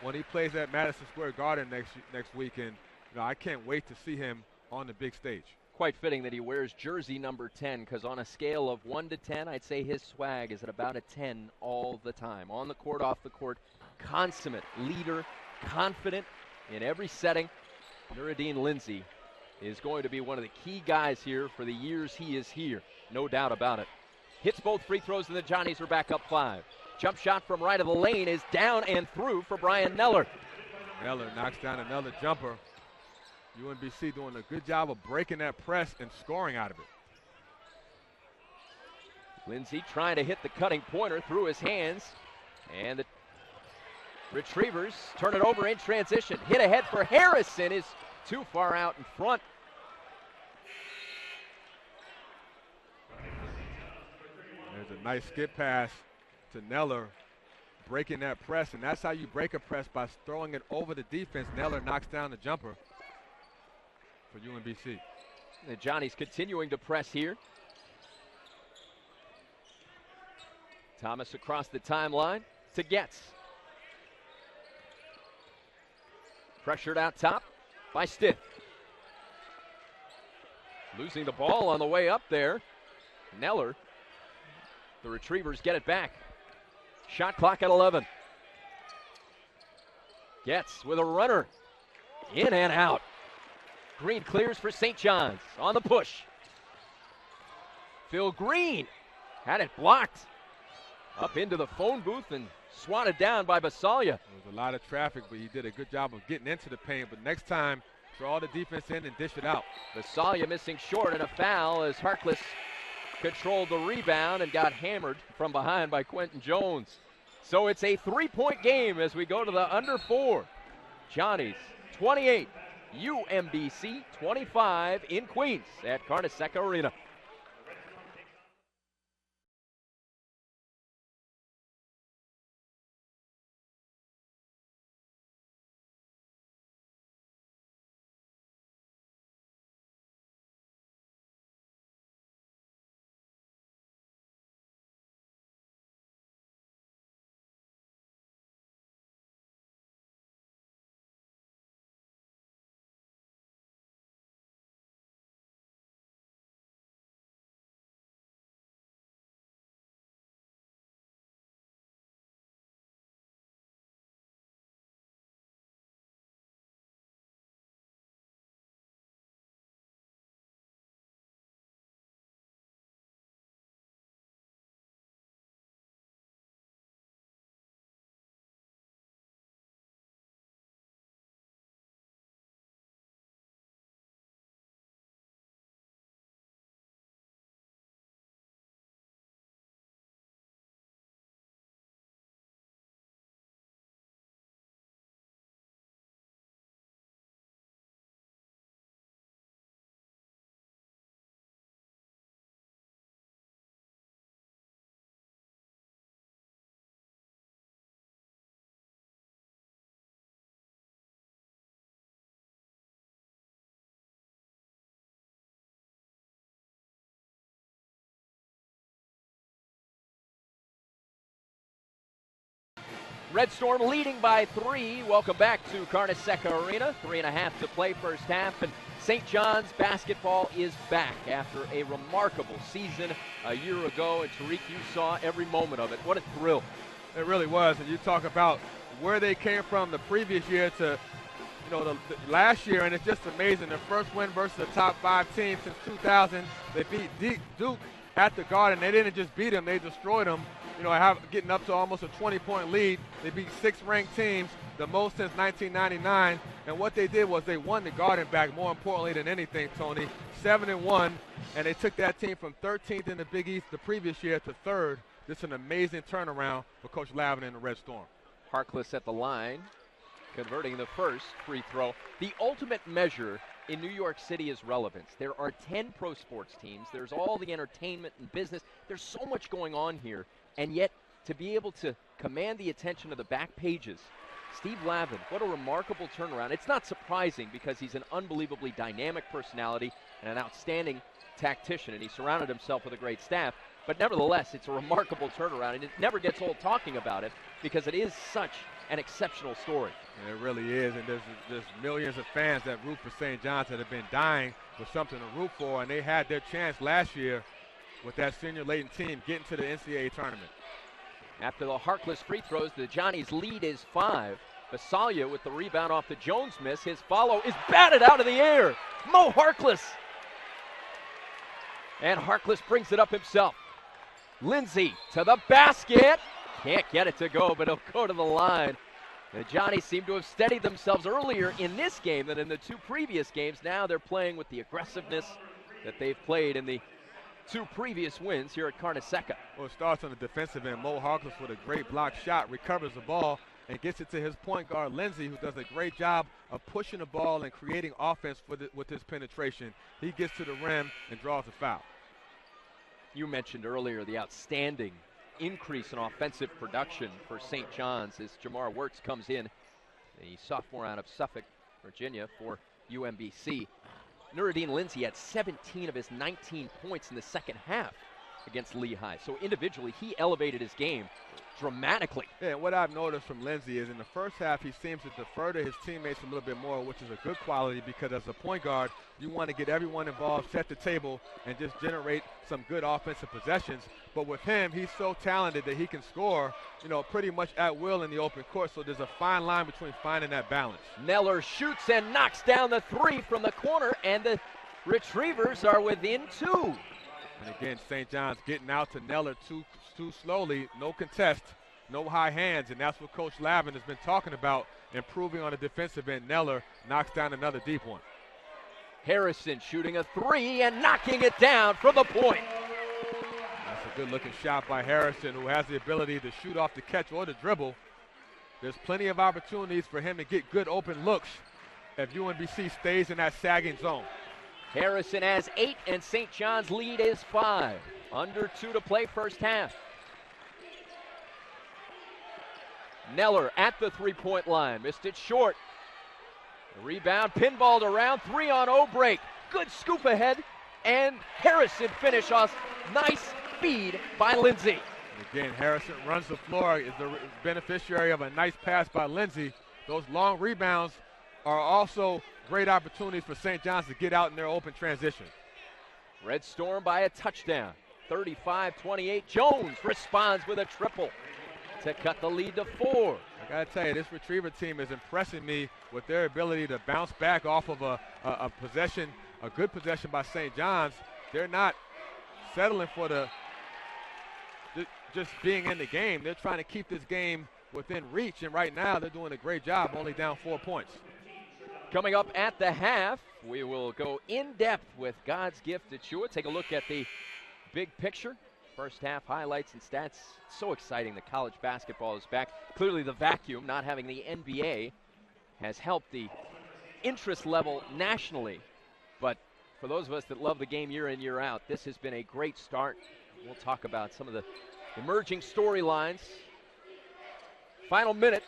when he plays at Madison Square Garden next weekend. I can't wait to see him on the big stage.
Quite fitting that he wears jersey number 10, because on a scale of 1 to 10, I'd say his swag is at about a 10 all the time. On the court, off the court, consummate leader, confident in every setting. Nuruddin Lindsay is going to be one of the key guys here for the years he is here, no doubt about it. Hits both free throws, and the Johnnies are back up 5. Jump shot from right of the lane is down and through for Brian Neller.
Neller knocks down another jumper. UMBC doing a good job of breaking that press and scoring out of it.
Lindsay trying to hit the cutting pointer through his hands, and the Retrievers turn it over in transition. Hit ahead for Harrison is too far out in front.
There's a nice skip pass to Neller, breaking that press, and that's how you break a press, by throwing it over the defense. Neller knocks down the jumper for UMBC.
The Johnnies continuing to press here. Thomas across the timeline to Getz. Pressured out top by Stith. Losing the ball on the way up there. Neller. The Retrievers get it back. Shot clock at 11. Getz with a runner. In and out. Green clears for St. John's on the push. Phil Green had it blocked. Up into the phone booth and swatted down by Basalia.
There was a lot of traffic, but he did a good job of getting into the paint. But next time, draw the defense in and dish it out.
Basalia missing short, and a foul as Harkless controlled the rebound and got hammered from behind by Quentin Jones. So it's a 3-point game as we go to the under 4. Johnnies 28, UMBC 25 in Queens at Carnesecca Arena. Red Storm leading by 3. Welcome back to Carnesecca Arena. 3.5 to play first half, and St. John's basketball is back after a remarkable season a year ago. And Tariq, you saw every moment of it. What a thrill.
It really was. And you talk about where they came from the previous year to the last year, and it's just amazing. Their first win versus the top 5 team since 2000. They beat Duke at the Garden. They didn't just beat them, they destroyed them. Getting up to almost a 20-point lead. They beat 6 ranked teams, the most since 1999. And what they did was they won the Garden back, more importantly than anything, Tony. 7-1, and they took that team from 13th in the Big East the previous year to 3rd This is an amazing turnaround for Coach Lavin and the Red Storm.
Harkless at the line, converting the first free throw. The ultimate measure in New York City is relevance. There are 10 pro sports teams. There's all the entertainment and business. There's so much going on here. And yet, to be able to command the attention of the back pages, Steve Lavin, what a remarkable turnaround. It's not surprising because he's an unbelievably dynamic personality and an outstanding tactician, and he surrounded himself with a great staff. But nevertheless, it's a remarkable turnaround, and it never gets old talking about it because it is such an exceptional story.
And it really is, and there's millions of fans that root for St. John's that have been dying for something to root for, and they had their chance last year with that senior laden team getting to the NCAA tournament.
After the Harkless free throws, the Johnnies' lead is 5. Basalia with the rebound off the Jones miss. His follow is batted out of the air. Mo Harkless. And Harkless brings it up himself. Lindsay to the basket. Can't get it to go, but he'll go to the line. The Johnnies seem to have steadied themselves earlier in this game than in the 2 previous games. Now they're playing with the aggressiveness that they've played in the 2 previous wins here at Carnesecca.
Well, it starts on the defensive end. Mo Harkless with a great block shot, recovers the ball, and gets it to his point guard, Lindsay, who does a great job of pushing the ball and creating offense with his penetration. He gets to the rim and draws a foul.
You mentioned earlier the outstanding increase in offensive production for St. John's as Jamar Wirtz comes in, the sophomore out of Suffolk, Virginia, for UMBC. Nuruddin Lindsay had 17 of his 19 points in the second half against Lehigh. So individually, he elevated his game dramatically.
Yeah, and what I've noticed from Lindsay is in the first half, he seems to defer to his teammates a little bit more, which is a good quality because as a point guard, you want to get everyone involved, set the table, and just generate some good offensive possessions. But with him, he's so talented that he can score, pretty much at will in the open court. So there's a fine line between finding that balance.
Neller shoots and knocks down the 3 from the corner, and the Retrievers are within 2.
And again, St. John's getting out to Neller too slowly, no contest, no high hands, and that's what Coach Lavin has been talking about, improving on the defensive end. Neller knocks down another deep one.
Harrison shooting a 3 and knocking it down from the point.
That's a good-looking shot by Harrison, who has the ability to shoot off the catch or the dribble. There's plenty of opportunities for him to get good open looks if UMBC stays in that sagging zone.
Harrison has 8, and St. John's lead is 5. Under 2 to play first half. Neller at the three-point line. Missed it short. The rebound pinballed around. 3 on O-break. Good scoop ahead. And Harrison finish off. Nice feed by Lindsay.
Again, Harrison runs the floor, is the beneficiary of a nice pass by Lindsay. Those long rebounds are also great opportunities for St. John's to get out in their open transition.
Red Storm by a touchdown. 35-28. Jones responds with a triple to cut the lead to 4.
I got to tell you, this Retriever team is impressing me with their ability to bounce back off of a possession, a good possession by St. John's. They're not settling for just being in the game. They're trying to keep this game within reach, and right now they're doing a great job, only down 4 points.
Coming up at the half, we will go in depth with God's gift to Chua. Take a look at the big picture. First half highlights and stats. So exciting that college basketball is back. Clearly the vacuum, not having the NBA, has helped the interest level nationally. But for those of us that love the game year in, year out, this has been a great start. We'll talk about some of the emerging storylines. Final minute,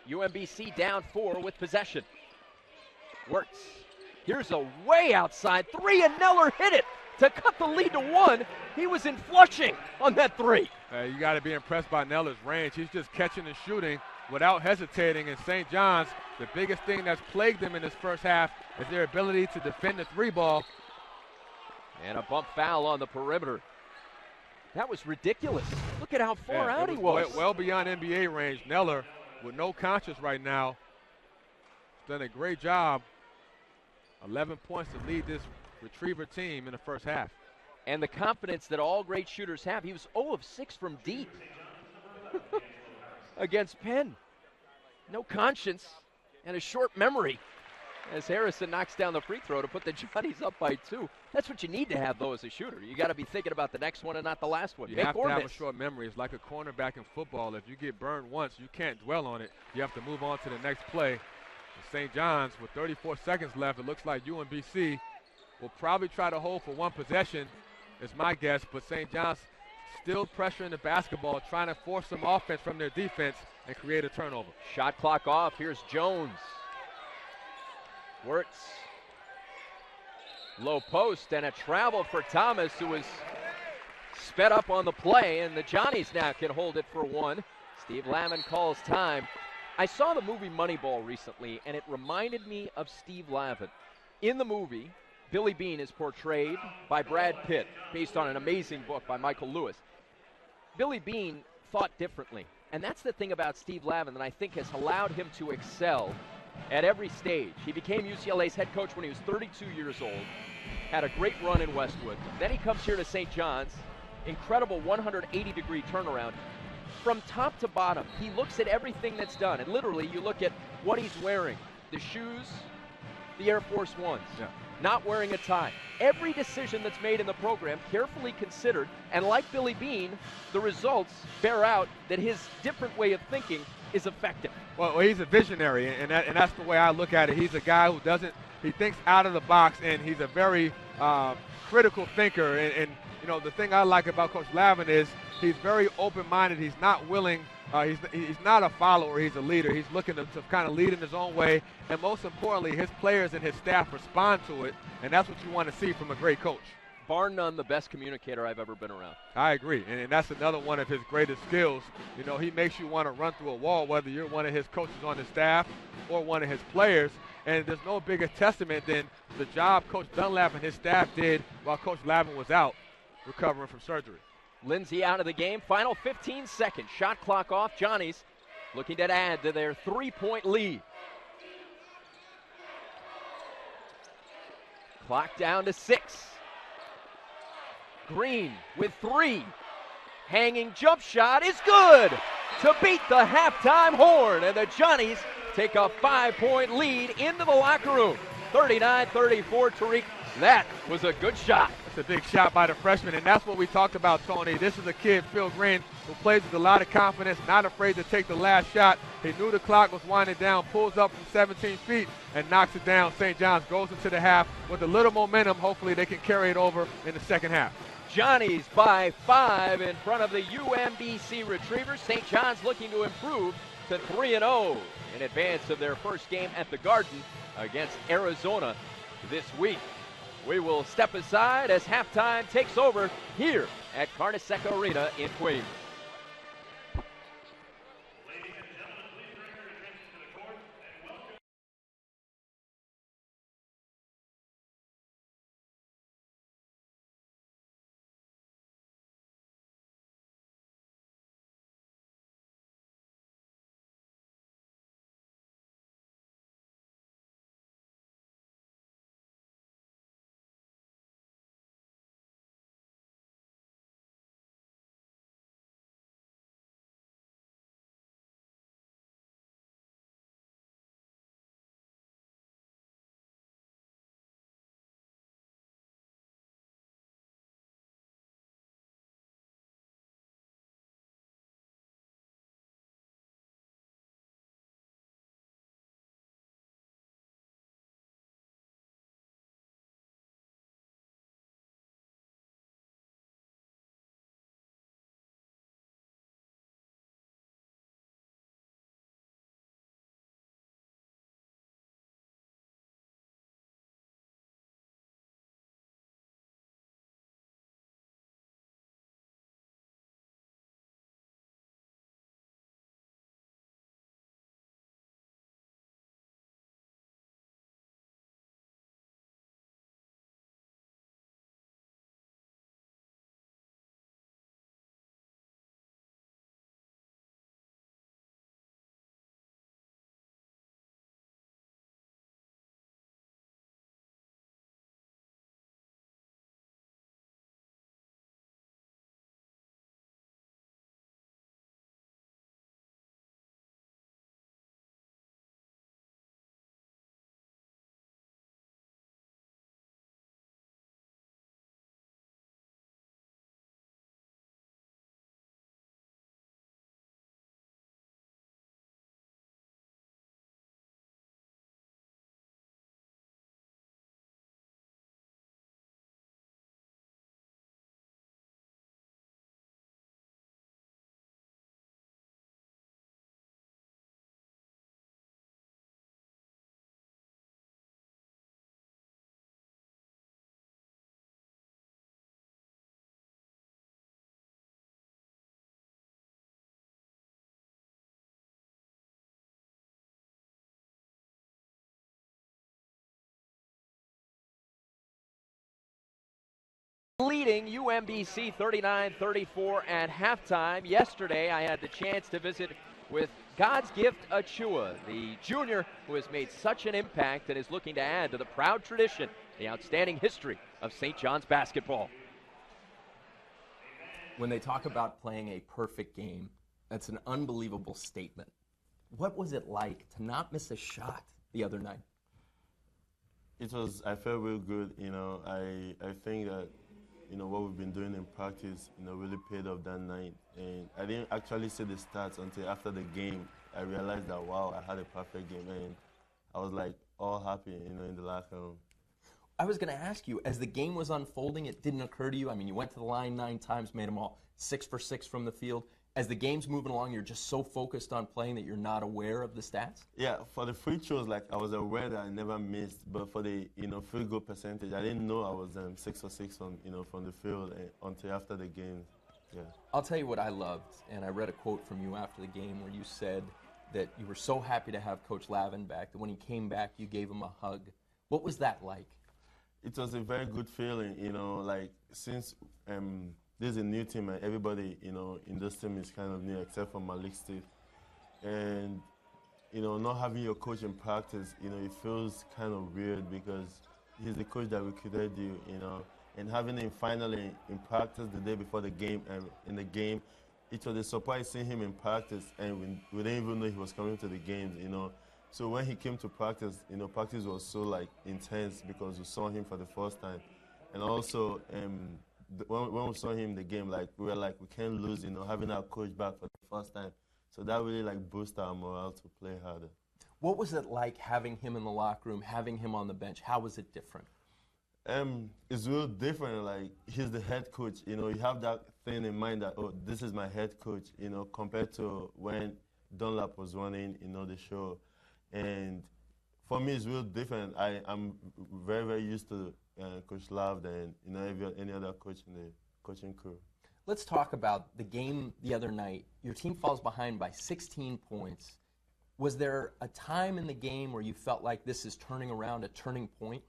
UMBC down 4 with possession. Wirtz. Here's a way outside 3, and Neller hit it to cut the lead to 1. He was in Flushing on that 3.
You got to be impressed by Neller's range. He's just catching and shooting without hesitating. And St. John's, the biggest thing that's plagued them in this first half is their ability to defend the 3 ball.
And a bump foul on the perimeter. That was ridiculous. Look at how far out he was.
Well beyond NBA range. Neller, with no conscience right now, has done a great job. 11 points to lead this Retriever team in the first half.
And the confidence that all great shooters have. He was 0 of 6 from deep against Penn. No conscience and a short memory. as Harrison knocks down the free throw to put the Johnnies up by 2. That's what you need to have, though, as a shooter. You got to be thinking about the next one and not the last one.
You
Make
have
or
to have
miss.
a short memory. It's like a cornerback in football. If you get burned once, you can't dwell on it. You have to move on to the next play. St. John's, with 34 seconds left, it looks like UMBC will probably try to hold for one possession, is my guess, but St. John's still pressuring the basketball, trying to force some offense from their defense and create a turnover.
Shot clock off. Here's Jones. Wirtz. Low post and a travel for Thomas, who was sped up on the play, and the Johnnies now can hold it for one. Steve Lavin calls time. I saw the movie Moneyball recently, and it reminded me of Steve Lavin. In the movie, Billy Beane is portrayed by Brad Pitt, based on an amazing book by Michael Lewis. Billy Beane thought differently, and that's the thing about Steve Lavin that I think has allowed him to excel at every stage. He became UCLA's head coach when he was 32 years old, had a great run in Westwood. Then he comes here to St. John's, incredible 180-degree turnaround. From top to bottom, he looks at everything that's done, and literally you look at what he's wearing, the shoes, the Air Force Ones, not wearing a tie. Every decision that's made in the program carefully considered, and like Billy Beane, the results bear out that his different way of thinking is effective.
Well, he's a visionary, and that's the way I look at it. He's a guy who he thinks out of the box, and he's a very critical thinker. And you know, the thing I like about Coach Lavin is he's very open-minded. He's not willing. He's not a follower. He's a leader. He's looking to kind of lead in his own way. And most importantly, his players and his staff respond to it. And that's what you want to see from a great coach.
Bar none, the best communicator I've ever been around.
I agree. And that's another one of his greatest skills. You know, he makes you want to run through a wall, whether you're one of his coaches on his staff or one of his players. And there's no bigger testament than the job Coach Dunlap and his staff did while Coach Lavin was out recovering from surgery.
Lindsay out of the game. Final 15 seconds. Shot clock off. Johnnies looking to add to their 3-point lead. Clock down to 6. Green with 3. Hanging jump shot is good to beat the halftime horn. And the Johnnies take a 5-point lead into the locker room. 39-34, Tariq. That was a good shot.
It's a big shot by the freshman, and that's what we talked about, Tony. This is a kid, Phil Green, who plays with a lot of confidence, not afraid to take the last shot. He knew the clock was winding down, pulls up from 17 feet, and knocks it down. St. John's goes into the half with a little momentum. Hopefully they can carry it over in the second half.
Johnnies by 5 in front of the UMBC Retrievers. St. John's looking to improve to 3-0 in advance of their first game at the Garden against Arizona this week. We will step aside as halftime takes over here at Carnesecca Arena in Queens. leading UMBC 39-34 at halftime. Yesterday, I had the chance to visit with God's Gift Achua, the junior who has made such an impact and is looking to add to the proud tradition, the outstanding history of St. John's basketball.
When they talk about playing a perfect game, that's an unbelievable statement. What was it like to not miss a shot the other night?
I felt real good. I think that, what we've been doing in practice, really paid off that night. And I didn't actually see the stats until after the game. I realized that, wow, I had a perfect game. And I was like all happy, in the locker room.
I was going to ask you, as the game was unfolding, it didn't occur to you? I mean, you went to the line 9 times, made them all 6 for 6 from the field. As the game's moving along, you're just so focused on playing that you're not aware of the stats?
Yeah, for the free throws, I was aware that I never missed, but for the field goal percentage, I didn't know I was 6 for 6 from the field until after the game. Yeah.
I'll tell you what I loved, and I read a quote from you after the game where you said that you were so happy to have Coach Lavin back that when he came back, you gave him a hug. What was that like?
It was a very good feeling, since this is a new team and everybody, in this team is kind of new except for Malik Steve. And, not having your coach in practice, it feels kind of weird because he's the coach that recruited you, and having him finally in practice the day before the game and in the game, it was a surprise seeing him in practice, and we didn't even know he was coming to the games, So when he came to practice, practice was so intense because we saw him for the first time. And also, when we saw him in the game, we were we can't lose, having our coach back for the first time. So that really boosted our morale to play harder.
What was it like having him in the locker room, having him on the bench? How was it different?
It's real different. He's the head coach. You have that thing in mind that, oh, this is my head coach, compared to when Dunlap was running, the show. And for me, it's real different. I'm very, very used to Coach Lav than any other coach in the coaching crew.
Let's talk about the game the other night. Your team falls behind by 16 points. Was there a time in the game where you felt like this is turning around, a turning point?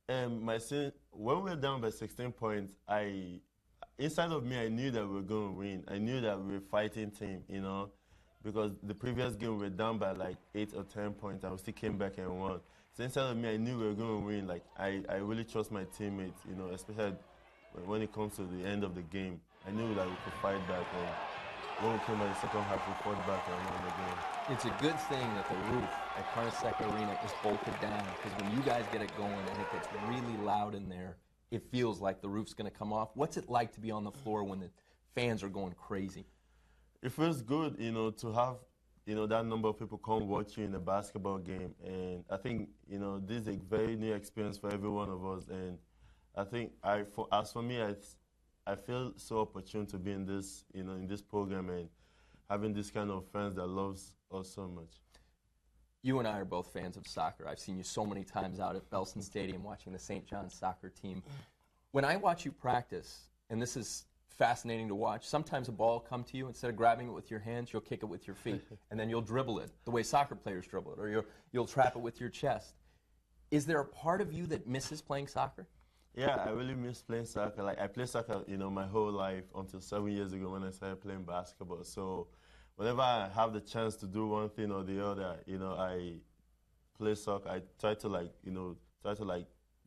When we were down by 16 points, inside of me, I knew that we were going to win. I knew that we were a fighting team, because the previous game we were down by 8 or 10 points and we still came back and won. So inside of me, I knew we were going to win. I really trust my teammates, especially when it comes to the end of the game. I knew that we could fight back, and when we came out the second half, we fought back and won the game.
It's a good thing that the roof at Carnesecca Arena is bolted down, because when you guys get it going and it gets really loud in there, it feels like the roof's going to come off. What's it like to be on the floor when the fans are going crazy?
It feels good, to have, that number of people come watch you in a basketball game. And I think, this is a very new experience for every one of us. And I think, as for me, I feel so opportune to be in this, in this program and having this kind of fans that loves us so much.
You and I are both fans of soccer. I've seen you so many times out at Belson Stadium watching the St. John's soccer team. When I watch you practice, and this is fascinating to watch, sometimes a ball will come to you, instead of grabbing it with your hands, you'll kick it with your feet, and then you'll dribble it the way soccer players dribble it, or you'll trap it with your chest. Is there a part of you that misses playing soccer?
Yeah, I really miss playing soccer. I played soccer, my whole life until 7 years ago when I started playing basketball. So whenever I have the chance to do one thing or the other, I play soccer. I try to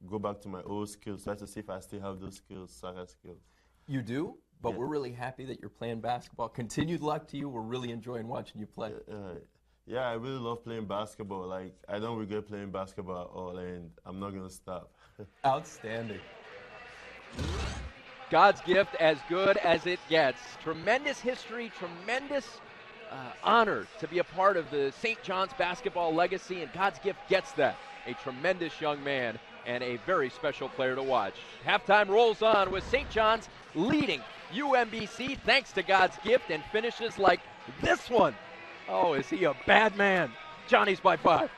go back to my old skills, try to see if I still have those skills, soccer skills.
You do, but
yeah.
We're really happy that you're playing basketball. Continued luck to you. We're really enjoying watching you play.
Yeah, I really love playing basketball. I don't regret playing basketball at all, and I'm not going to stop.
Outstanding.
God's gift, as good as it gets. Tremendous history, tremendous honor to be a part of the St. John's basketball legacy, and God's gift gets that. A tremendous young man and a very special player to watch. Halftime rolls on with St. John's leading UMBC thanks to God's gift, and finishes like this one. Oh, is he a bad man? Johnny's by 5.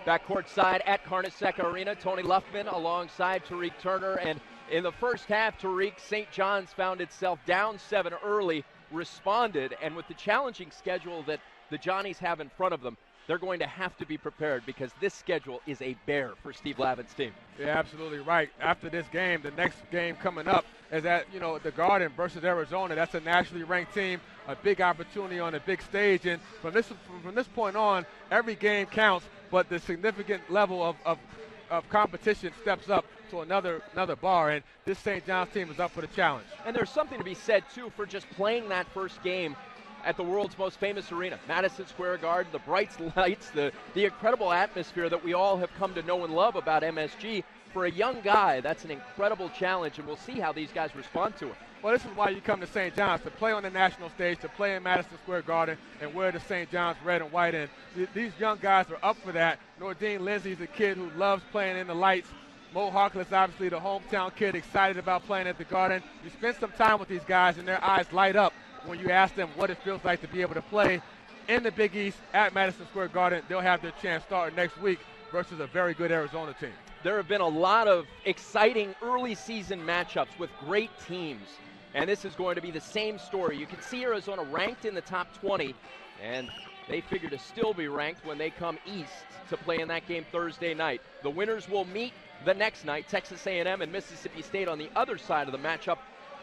Back courtside at Carnesecca Arena, Tony Luffman alongside Tariq Turner. And in the first half, Tariq, St. John's found itself down 7 early, responded, and with the challenging schedule that the Johnnies have in front of them, they're going to have to be prepared because this schedule is a bear for Steve Lavin's team.
Yeah, absolutely right. After this game, the next game coming up is at, the Garden versus Arizona. That's a nationally ranked team, a big opportunity on a big stage. And from this point on, every game counts, but the significant level of competition steps up to another bar, and this St. John's team is up for the challenge.
And there's something to be said, too, for just playing that first game at the world's most famous arena, Madison Square Garden, the bright lights, the incredible atmosphere that we all have come to know and love about MSG. For a young guy, that's an incredible challenge, and we'll see how these guys respond to it.
Well, this is why you come to St. John's, to play on the national stage, to play in Madison Square Garden and wear the St. John's red and white. And these young guys are up for that. Nordine Lindsey's a kid who loves playing in the lights. Mo Harkless, obviously the hometown kid, excited about playing at the Garden. You spend some time with these guys, and their eyes light up when you ask them what it feels like to be able to play in the Big East at Madison Square Garden. They'll have their chance starting next week versus a very good Arizona team.
There have been a lot of exciting early season matchups with great teams, and this is going to be the same story. You can see Arizona ranked in the top 20, and they figure to still be ranked when they come east to play in that game Thursday night. The winners will meet the next night, Texas A&M and Mississippi State on the other side of the matchup.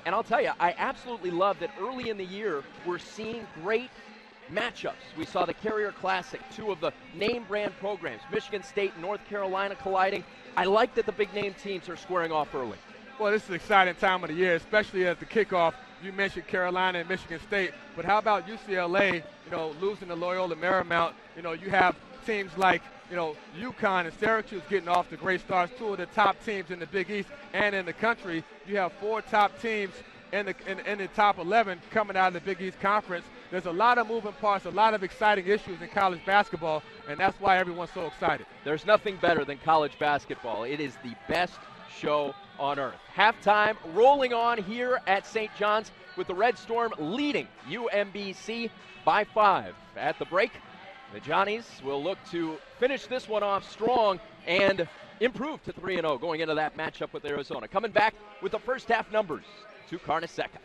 And I'll tell you, I absolutely love that early in the year we're seeing great matchups. We saw the Carrier Classic, 2 of the name brand programs, Michigan State and North Carolina colliding. I like that the big name teams are squaring off early.
Well, this is an exciting time of the year, especially at the kickoff. You mentioned Carolina and Michigan State, but how about UCLA, losing to Loyola Marymount? You have teams like, UConn and Syracuse getting off to great starts, 2 of the top teams in the Big East and in the country. You have 4 top teams in the top 11 coming out of the Big East Conference. There's a lot of moving parts, a lot of exciting issues in college basketball, and that's why everyone's so excited.
There's nothing better than college basketball. It is the best show on earth. Halftime rolling on here at St. John's with the Red Storm leading UMBC by 5. At the break, the Johnnies will look to finish this one off strong and improve to 3-0 going into that matchup with Arizona. Coming back with the first half numbers to Carnesecca.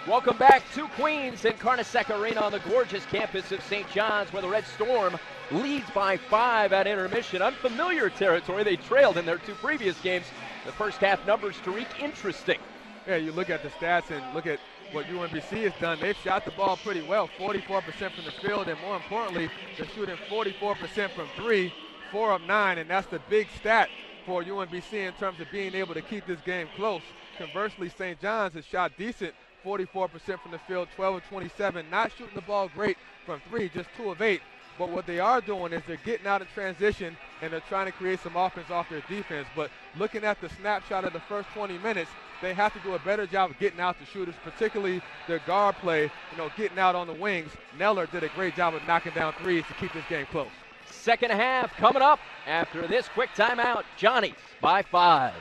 Welcome back to Queens and Carnesecca Arena on the gorgeous campus of St. John's, where the Red Storm leads by 5 at intermission. Unfamiliar territory. They trailed in their 2 previous games. The first half numbers, Tariq, interesting.
Yeah, you look at the stats and look at what UMBC has done. They've shot the ball pretty well, 44% from the field, and more importantly, they're shooting 44% from three, 4 of 9, and that's the big stat for UMBC in terms of being able to keep this game close. Conversely, St. John's has shot decent, 44% from the field, 12 of 27, not shooting the ball great from three, just 2 of 8. But what they are doing is they're getting out in transition and they're trying to create some offense off their defense. But looking at the snapshot of the first 20 minutes, they have to do a better job of getting out the shooters, particularly their guard play, getting out on the wings. Neller did a great job of knocking down threes to keep this game close.
Second half coming up after this quick timeout. Johnny's by 5.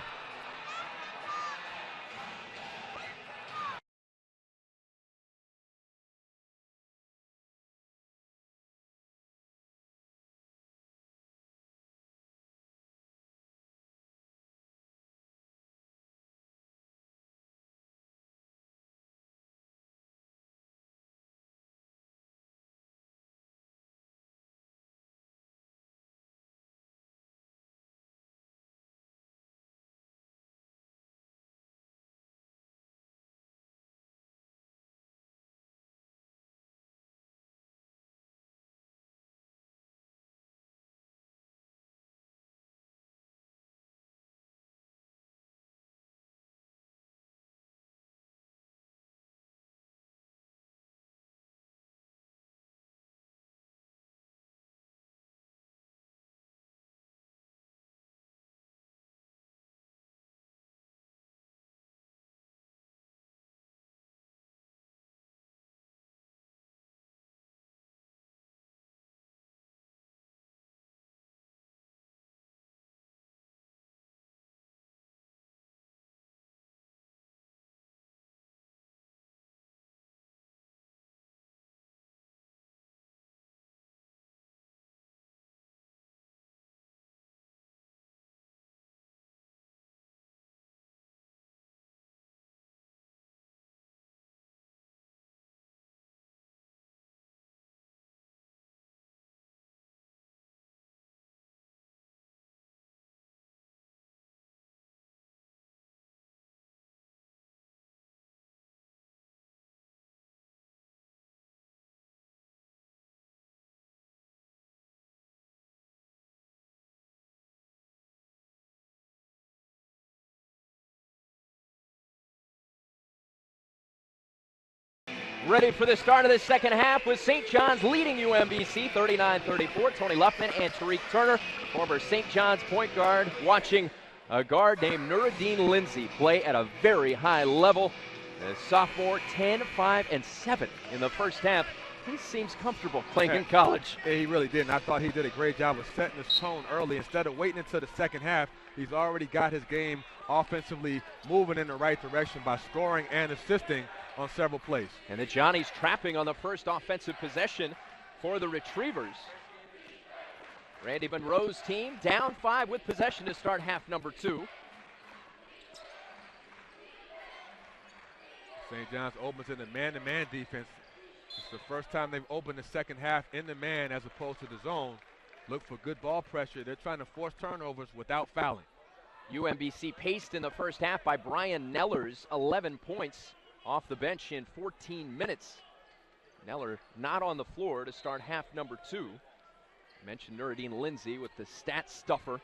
Ready for the start of the second half with St. John's leading UMBC 39-34. Tony Luffman and Tariq Turner, former St. John's point guard, watching a guard named Nuruddin Lindsay play at a very high level. The sophomore, 10, 5, and 7 in the first half. He seems comfortable playing in college.
Yeah, he really did, and I thought he did a great job of setting his tone early. Instead of waiting until the second half, he's already got his game offensively moving in the right direction by scoring and assisting on several plays.
And the Johnnies trapping on the first offensive possession for the Retrievers. Randy Monroe's team down 5 with possession to start half number 2.
St. John's opens in the man-to-man defense. It's the first time they've opened the second half in the man as opposed to the zone. Look for good ball pressure. They're trying to force turnovers without fouling.
UMBC paced in the first half by Brian Nellers, 11 points off the bench in 14 minutes. Neller not on the floor to start half number 2. I mentioned Nuruddin Lindsay with the stat stuffer.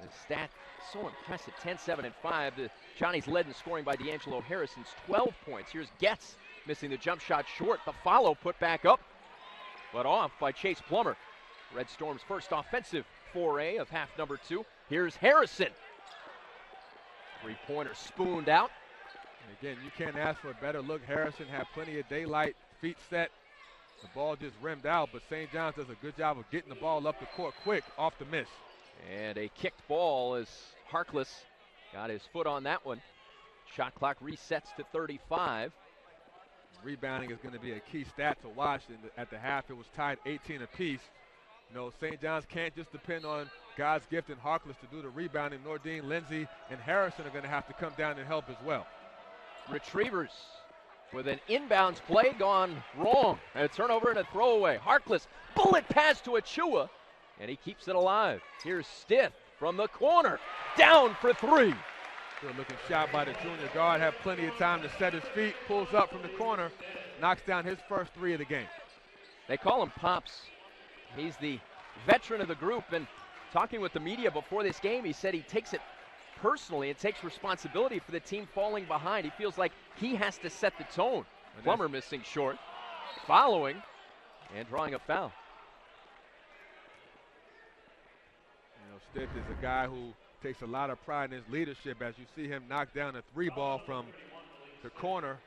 The stat so impressive, 10, 7, and 5. The Johnnies led in scoring by D'Angelo Harrison's 12 points. Here's Getz missing the jump shot short. The follow put back up, but off by Chase Plummer. Red Storm's first offensive foray of half number 2. Here's Harrison. Three-pointer spooned out.
And again, you can't ask for a better look. Harrison had plenty of daylight, feet set. The ball just rimmed out, but St. John's does a good job of getting the ball up the court quick off the miss.
And a kicked ball as Harkless got his foot on that one. Shot clock resets to 35.
Rebounding is going to be a key stat to watch. At the half, it was tied 18 apiece. St. John's can't just depend on God's gift and Harkless to do the rebounding. Nuruddin Lindsay and Harrison are going to have to come down and help as well.
Retrievers with an inbounds play gone wrong. And a turnover and a throwaway. Harkless, bullet pass to Achua, and he keeps it alive. Here's Stith from the corner, down for 3.
Good looking shot by the junior guard. Had plenty of time to set his feet. Pulls up from the corner. Knocks down his first three of the game.
They call him Pops. He's the veteran of the group, and talking with the media before this game, he said he takes it personally and takes responsibility for the team falling behind. He feels like he has to set the tone. Plummer missing short, following, and drawing a foul.
You know, Stith is a guy who takes a lot of pride in his leadership, as you see him knock down a three ball from the corner.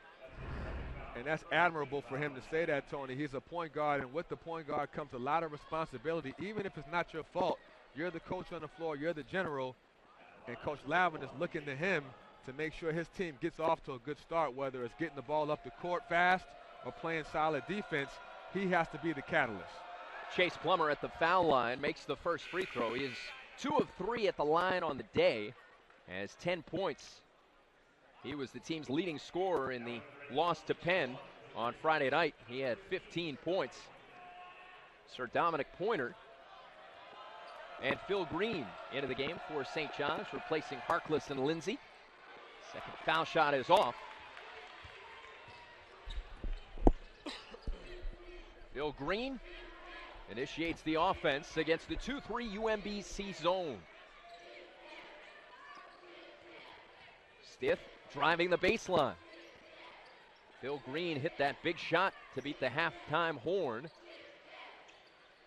And that's admirable for him to say that, Tony. He's a point guard, and with the point guard comes a lot of responsibility. Even if it's not your fault, you're the coach on the floor, you're the general, and Coach Lavin is looking to him to make sure his team gets off to a good start, whether it's getting the ball up the court fast or playing solid defense. He has to be the catalyst.
Chase Plummer at the foul line makes the first free throw. He is 2 of 3 at the line on the day, has 10 points. He was the team's leading scorer in the loss to Penn on Friday night. He had 15 points. Sir Dominic Pointer and Phil Green into the game for St. John's, replacing Harkless and Lindsay. Second foul shot is off. Phil Green initiates the offense against the 2-3 UMBC zone. Stith driving the baseline. Phil Green hit that big shot to beat the halftime horn.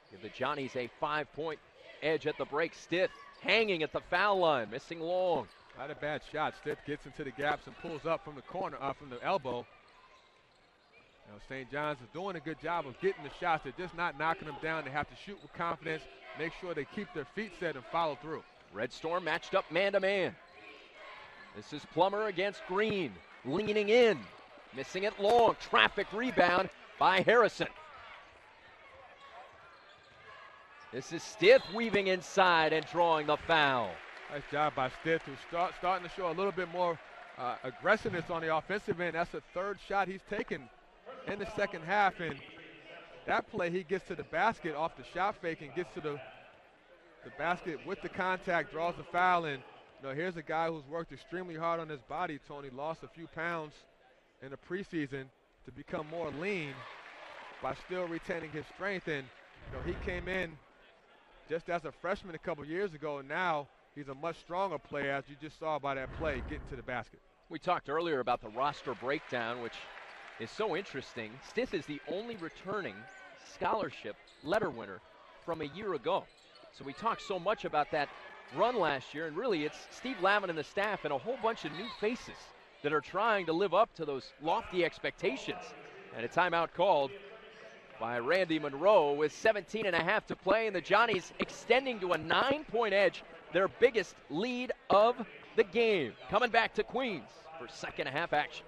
Give the Johnnies a 5-point edge at the break. Stith hanging at the foul line, missing long.
Not a bad shot. Stith gets into the gaps and pulls up from the corner, from the elbow. You know, St. John's is doing a good job of getting the shots. They're just not knocking them down. They have to shoot with confidence, make sure they keep their feet set and follow through.
Red Storm matched up man-to-man. This is Plummer against Green, leaning in, missing it long. Traffic rebound by Harrison. This is Stith weaving inside and drawing the foul.
Nice job by Stith, who's starting to show a little bit more aggressiveness on the offensive end. That's the third shot he's taken in the second half, and that play he gets to the basket off the shot fake and gets to the basket with the contact, draws the foul, and you know, here's a guy who's worked extremely hard on his body, Tony. Lost a few pounds in the preseason to become more lean by still retaining his strength, and you know, he came in just as a freshman a couple years ago, and now he's a much stronger player, as you just saw by that play, getting to the basket.
We talked earlier about the roster breakdown, which is so interesting. Stith is the only returning scholarship letter winner from a year ago. So we talked so much about that run last year, and really it's Steve Lavin and the staff and a whole bunch of new faces that are trying to live up to those lofty expectations. And a timeout called by Randy Monroe with 17 and a half to play, and the Johnnies extending to a 9-point edge, their biggest lead of the game. Coming back to Queens for second half action.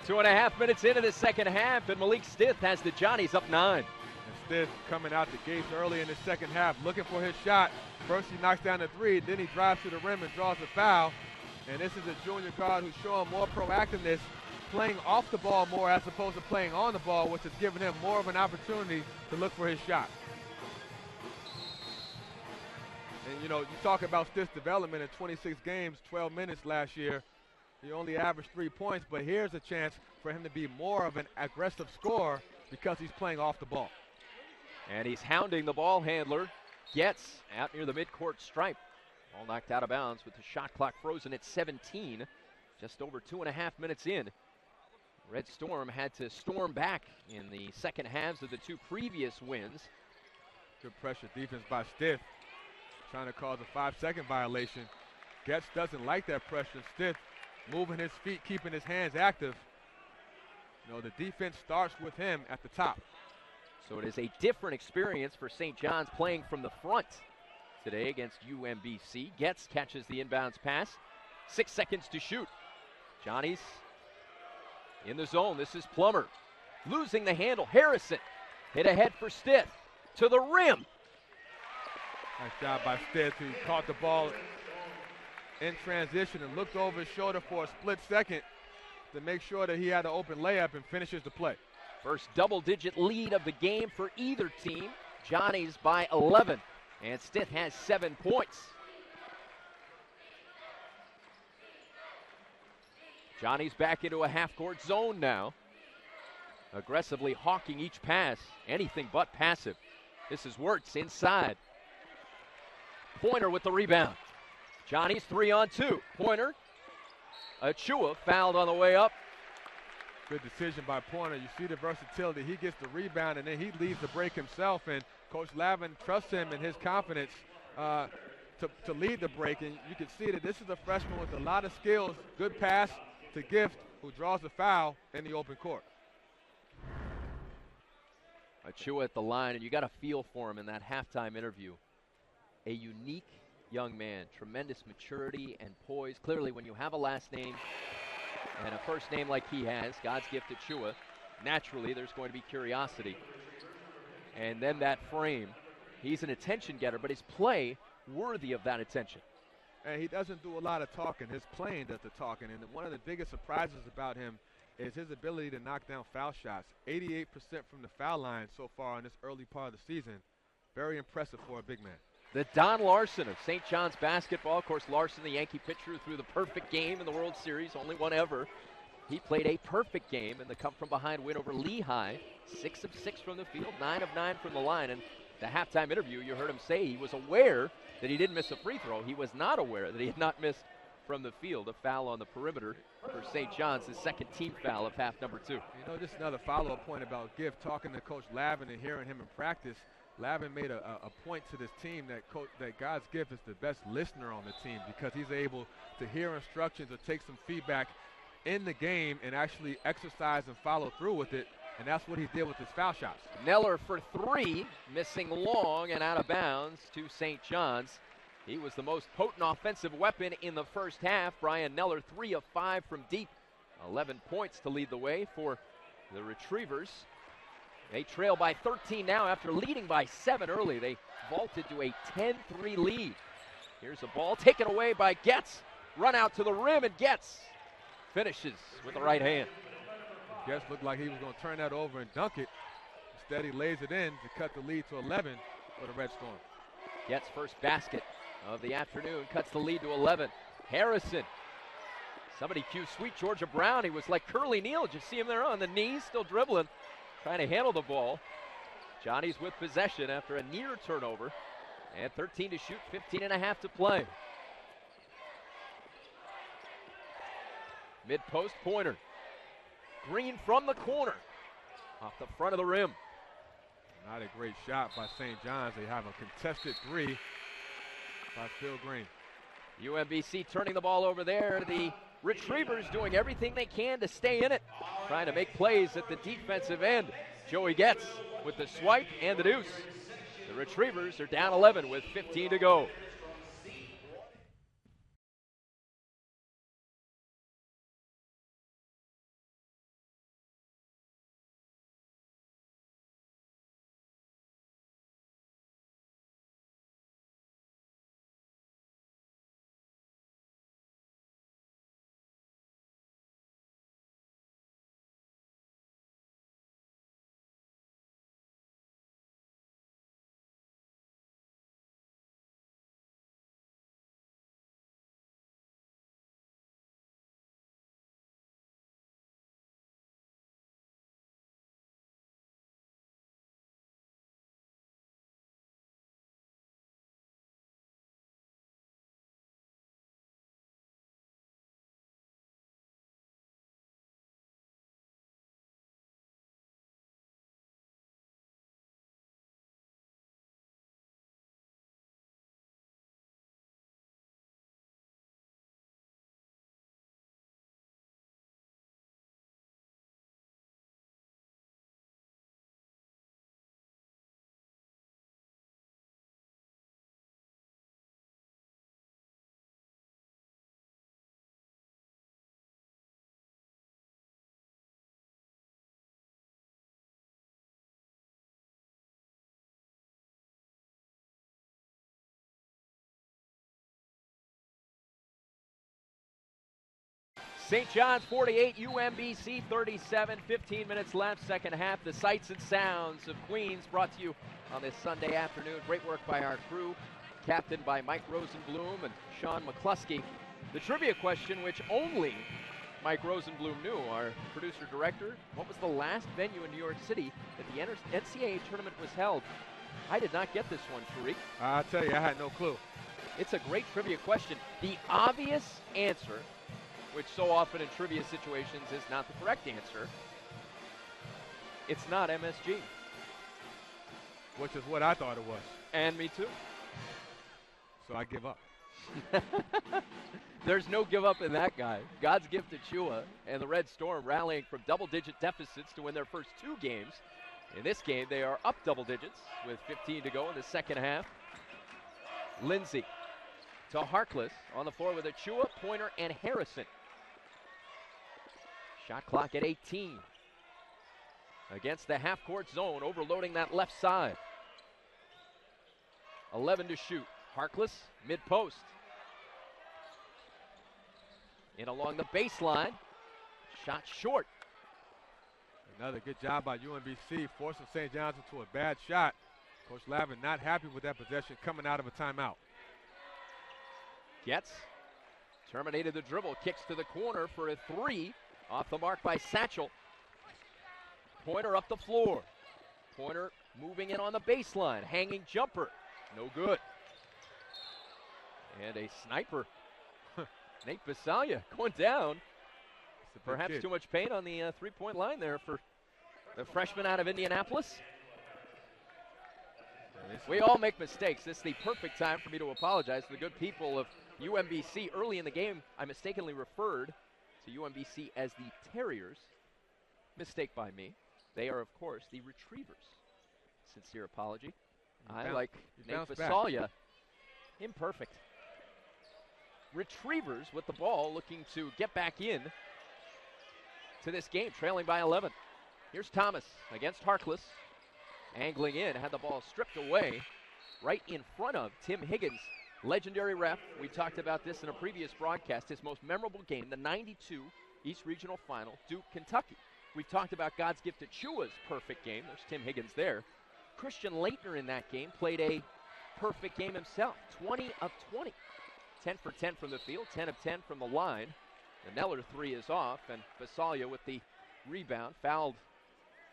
Two and a half minutes into the second half, and Malik Stith has the Johnnies up 9.
And Stith coming out the gates early in the second half, looking for his shot. First he knocks down the three, then he drives to the rim and draws a foul. And this is a junior guard who's showing more proactiveness, playing off the ball more as opposed to playing on the ball, which has given him more of an opportunity to look for his shot. And, you know, you talk about Stith's development in 26 games, 12 minutes last year. He only averaged 3 points, but here's a chance for him to be more of an aggressive scorer because he's playing off the ball.
And he's hounding the ball handler. Gets out near the midcourt stripe. All knocked out of bounds with the shot clock frozen at 17. Just over 2.5 minutes in. Red Storm had to storm back in the second halves of the two previous wins.
Good pressure defense by Stith, trying to cause a 5-second violation. Getz doesn't like that pressure. Stith moving his feet, keeping his hands active. You know, the defense starts with him at the top.
So it is a different experience for St. John's playing from the front today against UMBC. Getz catches the inbounds pass. 6 seconds to shoot. Johnny's in the zone. This is Plummer. Losing the handle. Harrison hit ahead for Stith. To the rim.
Nice job by Stith, who caught the ball in transition and looked over his shoulder for a split second to make sure that he had an open layup and finishes the play.
First double-digit lead of the game for either team. Johnny's by 11, and Stith has 7 points. Johnny's back into a half-court zone now. Aggressively hawking each pass, anything but passive. This is Wirtz inside. Pointer with the rebound. Johnny's 3-on-2. Pointer. Achua fouled on the way up.
Good decision by Pointer. You see the versatility. He gets the rebound, and then he leads the break himself. And Coach Lavin trusts him in his confidence to lead the break. And you can see that this is a freshman with a lot of skills. Good pass to Gift, who draws the foul in the open court.
Achua at the line, and you got a feel for him in that halftime interview. A unique young man, tremendous maturity and poise. Clearly, when you have a last name and a first name like he has, God's gift Achua, naturally there's going to be curiosity. And then that frame, he's an attention getter, but his play worthy of that attention.
And he doesn't do a lot of talking. His playing does the talking. And one of the biggest surprises about him is his ability to knock down foul shots. 88% from the foul line so far in this early part of the season. Very impressive for a big man.
The Don Larson of St. John's basketball. Of course, Larson, the Yankee pitcher, threw the perfect game in the World Series, only one ever. He played a perfect game in the come-from-behind win over Lehigh. 6 of 6 from the field, 9 of 9 from the line. And the halftime interview, you heard him say he was aware that he didn't miss a free throw. He was not aware that he had not missed from the field. A foul on the perimeter for St. John's, his second team foul of half number 2.
You know, just another follow-up point about Gift. Talking to Coach Lavin and hearing him in practice, Lavin made a point to this team that God's Gift is the best listener on the team because he's able to hear instructions or take some feedback in the game and actually exercise and follow through with it, and that's what he did with his foul shots.
Neller for 3, missing long and out of bounds to St. John's. He was the most potent offensive weapon in the first half. Brian Neller, 3 of 5 from deep. 11 points to lead the way for the Retrievers. They trail by 13 now after leading by 7 early. They vaulted to a 10-3 lead. Here's a ball taken away by Getz. Run out to the rim, and Getz finishes with the right hand.
Getz looked like he was going to turn that over and dunk it. Instead, he lays it in to cut the lead to 11 for the Red Storm.
Getz first basket of the afternoon, cuts the lead to 11. Harrison. Somebody cue sweet Georgia Brown. He was like Curly Neal. Did you see him there on the knees, still dribbling, trying to handle the ball. Johnny's with possession after a near turnover. And 13 to shoot, 15.5 to play. Mid-post Pointer. Green from the corner. Off the front of the rim.
Not a great shot by St. John's. They have a contested 3 by Phil Green.
UMBC turning the ball over there. The Retrievers doing everything they can to stay in it. Trying to make plays at the defensive end. Joey Getz with the swipe and the deuce. The Retrievers are down 11 with 15 to go. St. John's 48, UMBC 37, 15 minutes left, second half. The sights and sounds of Queens brought to you on this Sunday afternoon. Great work by our crew, captained by Mike Rosenblum and Sean McCluskey. The trivia question, which only Mike Rosenblum knew, our producer-director, what was the last venue in New York City that the NCAA tournament was held? I did not get this one, Tariq.
I'll tell you, I had no clue.
It's a great trivia question. The obvious answer, which so often in trivia situations is not the correct answer, it's not MSG.
Which is what I thought it was.
And me too.
So I give up.
There's no give up in that guy. God's gift to Chua and the Red Storm rallying from double-digit deficits to win their first 2 games. In this game, they are up double digits with 15 to go in the second half. Lindsay to Harkless on the floor with Achua, Pointer, and Harrison. Shot clock at 18. Against the half-court zone, overloading that left side. 11 to shoot. Harkless, mid-post. In along the baseline. Shot short.
Another good job by UMBC, forcing St. John's into a bad shot. Coach Lavin not happy with that possession coming out of a timeout.
Gets terminated the dribble, kicks to the corner for a 3. Off the mark by Satchel. Pointer up the floor. Pointer moving in on the baseline, hanging jumper. No good. And a sniper. Nate Basalia going down. Perhaps too much pain on the three-point line there for the freshman out of Indianapolis. We all make mistakes. This is the perfect time for me to apologize to the good people of UMBC. Early in the game, I mistakenly referred to UMBC as the Terriers. Mistake by me. They are, of course, the Retrievers. Sincere apology. I, like Nate Basalia, imperfect. Retrievers with the ball looking to get back in to this game, trailing by 11. Here's Thomas against Harkless. Angling in, had the ball stripped away right in front of Tim Higgins, legendary ref. We talked about this in a previous broadcast. His most memorable game, the 92 East Regional Final, Duke, Kentucky. We've talked about God's gift to Chua's perfect game. There's Tim Higgins there. Christian Laettner in that game played a perfect game himself, 20 of 20. 10 for 10 from the field, 10 of 10 from the line. The Neller 3 is off, and Basalia with the rebound, fouled,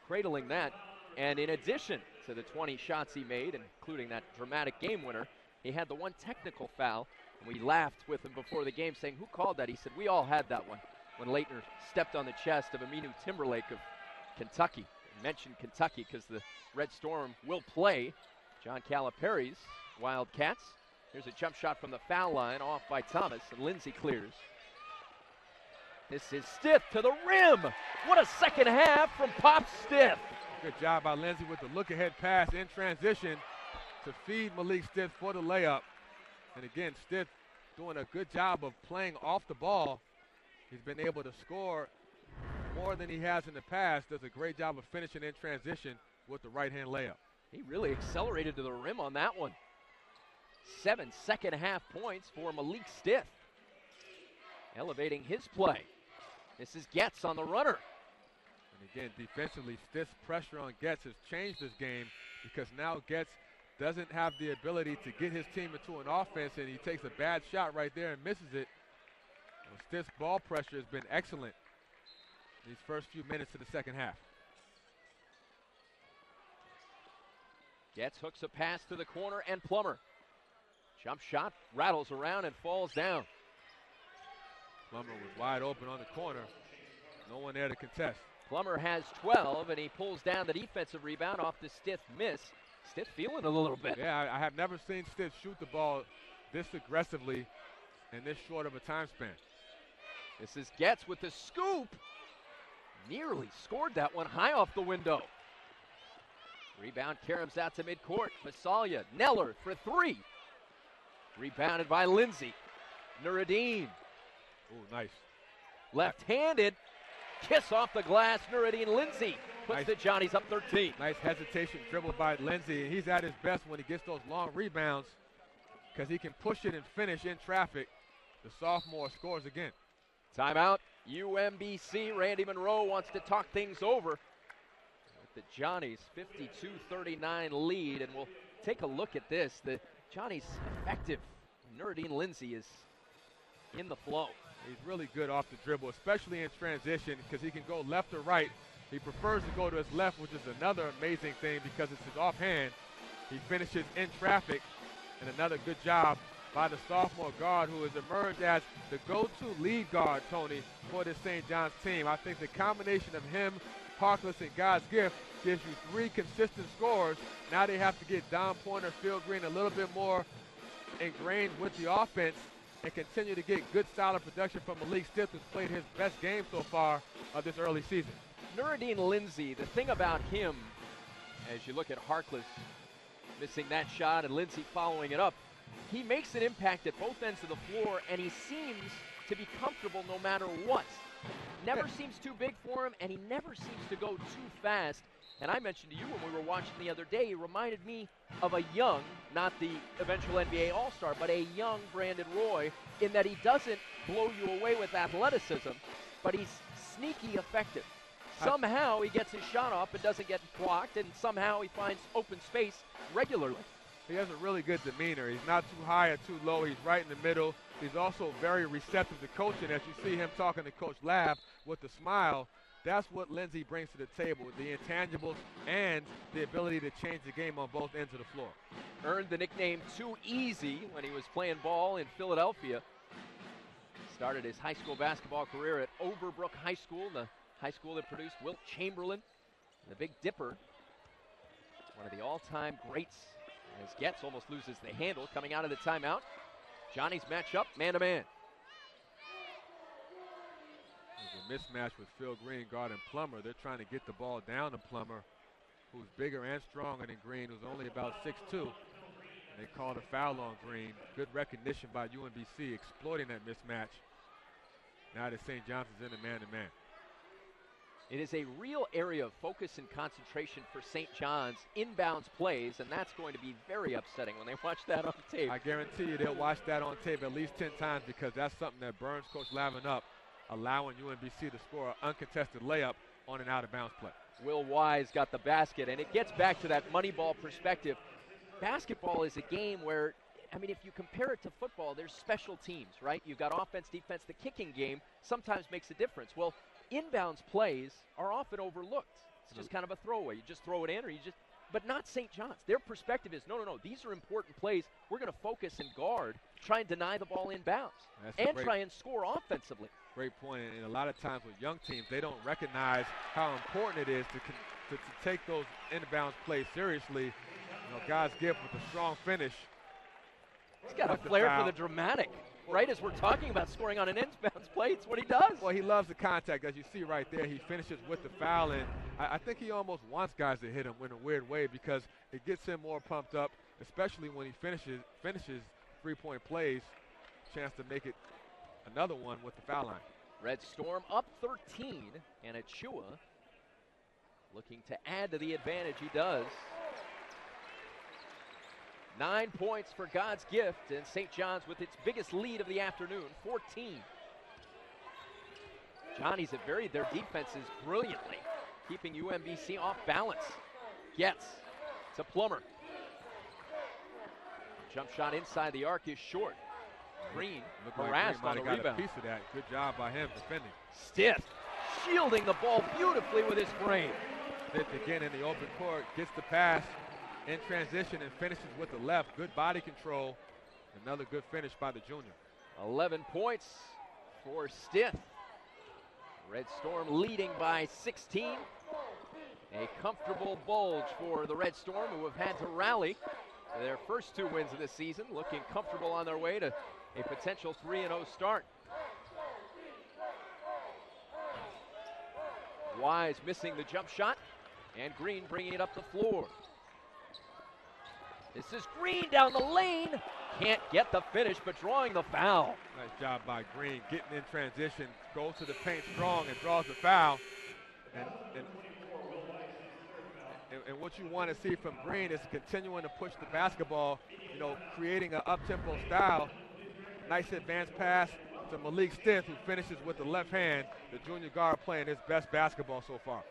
cradling that. And in addition to the 20 shots he made, including that dramatic game winner, he had the one technical foul. And we laughed with him before the game saying, who called that? He said, we all had that one when Laettner stepped on the chest of Aminu Timberlake of Kentucky. I mentioned Kentucky because the Red Storm will play John Calipari's Wildcats. Here's a jump shot from the foul line, off by Thomas, and Lindsay clears. This is Stith to the rim. What a second half from Pop Stith.
Good job by Lindsay with the look-ahead pass in transition to feed Malik Stith for the layup. And again, Stith doing a good job of playing off the ball. He's been able to score more than he has in the past. Does a great job of finishing in transition with the right-hand layup.
He really accelerated to the rim on that one. 7 second-half points for Malik Stith, elevating his play. This is Getz on the runner.
And again, defensively, Stith's pressure on Getz has changed this game because now Getz doesn't have the ability to get his team into an offense, and he takes a bad shot right there and misses it. Well, Stith's ball pressure has been excellent these first few minutes of the second half.
Getz hooks a pass to the corner, and Plummer. Jump shot, rattles around and falls down.
Plummer was wide open on the corner. No one there to contest.
Plummer has 12, and he pulls down the defensive rebound off the Stith miss. Stith feeling a little bit.
Yeah, I have never seen Stith shoot the ball this aggressively in this short of a time span.
This is Getz with the scoop. Nearly scored that one high off the window. Rebound caroms out to midcourt. Basalia, Neller for 3. Rebounded by Lindsay. Nuruddin.
Oh, nice.
Left-handed. Kiss off the glass. Nuruddin Lindsay puts the Johnnies up 13.
Nice hesitation dribble by Lindsay. He's at his best when he gets those long rebounds because he can push it and finish in traffic. The sophomore scores again.
Timeout. UMBC, Randy Monroe wants to talk things over with the Johnnies 52-39 lead, and we'll take a look at this. The Johnnies effective. Nuruddin Lindsay is in the flow.
He's really good off the dribble, especially in transition, because he can go left or right. He prefers to go to his left, which is another amazing thing because it's his offhand. He finishes in traffic, and another good job by the sophomore guard who has emerged as the go-to lead guard, Tony, for this St. John's team. I think the combination of him, Harkless, and God's Gift gives you 3 consistent scores. Now they have to get Don Pointer, Phil Green a little bit more ingrained with the offense and continue to get good, solid production from Malik Stiff, who's played his best game so far of this early season.
Nuruddin Lindsay, the thing about him, as you look at Harkless missing that shot and Lindsay following it up, he makes an impact at both ends of the floor, and he seems to be comfortable no matter what. Never seems too big for him, and he never seems to go too fast. And I mentioned to you when we were watching the other day, he reminded me of a young, not the eventual NBA All-Star, but a young Brandon Roy, in that he doesn't blow you away with athleticism, but he's sneaky effective. Somehow he gets his shot off and doesn't get blocked, and somehow he finds open space regularly.
He has a really good demeanor. He's not too high or too low. He's right in the middle. He's also very receptive to coaching. As you see him talking to Coach Lab with a smile, that's what Lindsay brings to the table, the intangibles and the ability to change the game on both ends of the floor.
Earned the nickname Too Easy when he was playing ball in Philadelphia. Started his high school basketball career at Overbrook High School, the high school that produced Wilt Chamberlain, the Big Dipper, one of the all-time greats. As Getz almost loses the handle coming out of the timeout. Johnny's match up man-to-man.
There's a mismatch with Phil Green guarding Plummer. They're trying to get the ball down to Plummer, who's bigger and stronger than Green, who's only about 6'2". And they called a foul on Green. Good recognition by UMBC, exploiting that mismatch. Now that St. John's is in the man-to-man.
It is a real area of focus and concentration for St. John's inbounds plays, and that's going to be very upsetting when they watch that on tape.
I guarantee you they'll watch that on tape at least 10 times because that's something that burns Coach Lavin up, allowing UMBC to score an uncontested layup on an out-of-bounds play.
Will Wise got the basket, and it gets back to that money ball perspective. Basketball is a game where, I mean, if you compare it to football, there's special teams, right? You've got offense, defense. The kicking game sometimes makes a difference. Well, inbounds plays are often overlooked. It's just kind of a throwaway. You just throw it in, or you just, but not St. John's. Their perspective is, no, these are important plays. We're going to focus and guard, try and deny the ball inbounds, and try and score offensively.
Great point, and a lot of times with young teams, they don't recognize how important it is to take those inbounds plays seriously. You know, God's Gift with a strong finish.
He's got a flair for the dramatic. Right as we're talking about scoring on an inbounds play, it's what he does.
Well, he loves the contact. As you see right there, he finishes with the foul, and I think he almost wants guys to hit him in a weird way because it gets him more pumped up, especially when he finishes three-point plays. Chance to make it another one with the foul line.
Red Storm up 13, and Achua looking to add to the advantage. He does. 9 points for God's Gift, and St. John's with its biggest lead of the afternoon, 14. Johnnies have varied their defenses brilliantly, keeping UMBC off balance. Getz to Plummer. Jump shot inside the arc is short. Green harassed on the rebound.
Got a piece of that. Good job by him defending.
Stiff, shielding the ball beautifully with his frame.
Stiff again in the open court, gets the pass in transition and finishes with the left. Good body control. Another good finish by the junior.
11 points for Stith. Red Storm leading by 16. A comfortable bulge for the Red Storm, who have had to rally their first 2 wins of the season, looking comfortable on their way to a potential 3-0 start. Wise missing the jump shot, and Green bringing it up the floor. This is Green down the lane. Can't get the finish, but drawing the foul.
Nice job by Green, getting in transition, goes to the paint strong and draws the foul. And what you want to see from Green is continuing to push the basketball, you know, creating an up-tempo style. Nice advanced pass to Malik Stith, who finishes with the left hand, the junior guard playing his best basketball so far.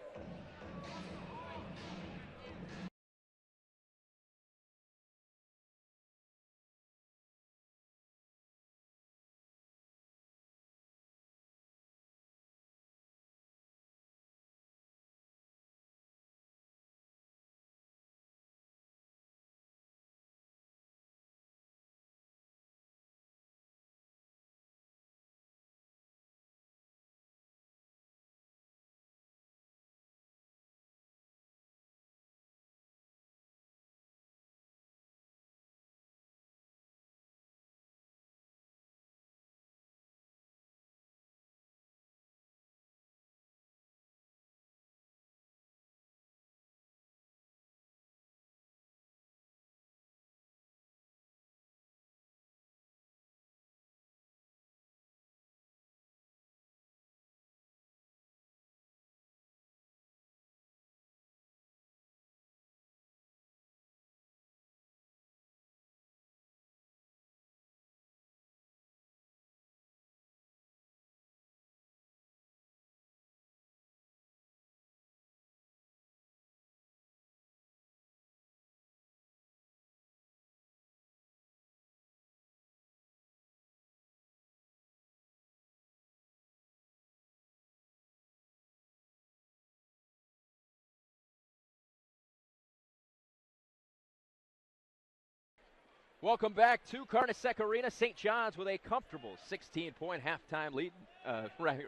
Welcome back to Carnesecca Arena. St. John's with a comfortable 16-point halftime lead,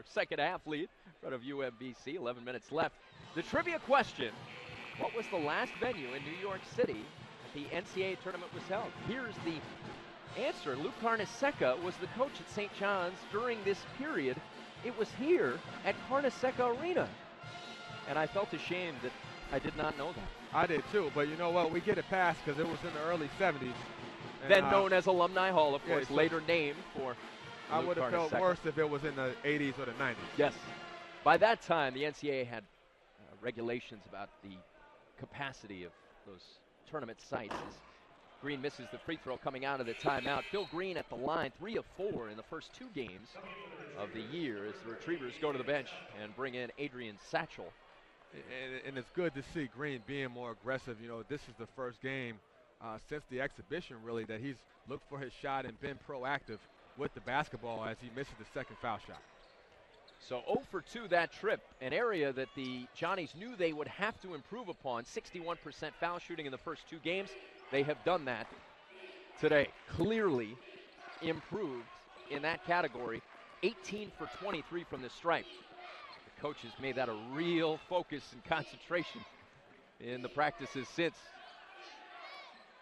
second half lead in front of UMBC. 11 minutes left. The trivia question, what was the last venue in New York City that the NCAA tournament was held? Here's the answer. Luke Carnesecca was the coach at St. John's during this period. It was here at Carnesecca Arena. And I felt ashamed that I did not know that.
I did too, but you know what? We get it passed because it was in the early 70s.
Then known as Alumni Hall, of course,
so
later named for
I
Luke
would have felt
Carnesecca.
worse if it was in the 80s or the 90s.
Yes. By that time, the NCAA had regulations about the capacity of those tournament sites. As Green misses the free throw coming out of the timeout. Phil Green at the line, 3 of 4 in the first 2 games of the year as the Retrievers go to the bench and bring in Adrian Satchel.
And it's good to see Green being more aggressive. You know, this is the first game since the exhibition, really, that he's looked for his shot and been proactive with the basketball as he misses the second foul shot.
So 0 for 2 that trip, an area that the Johnnies knew they would have to improve upon. 61% foul shooting in the first 2 games. They have done that today. Clearly improved in that category. 18 for 23 from the stripe. The coaches made that a real focus and concentration in the practices since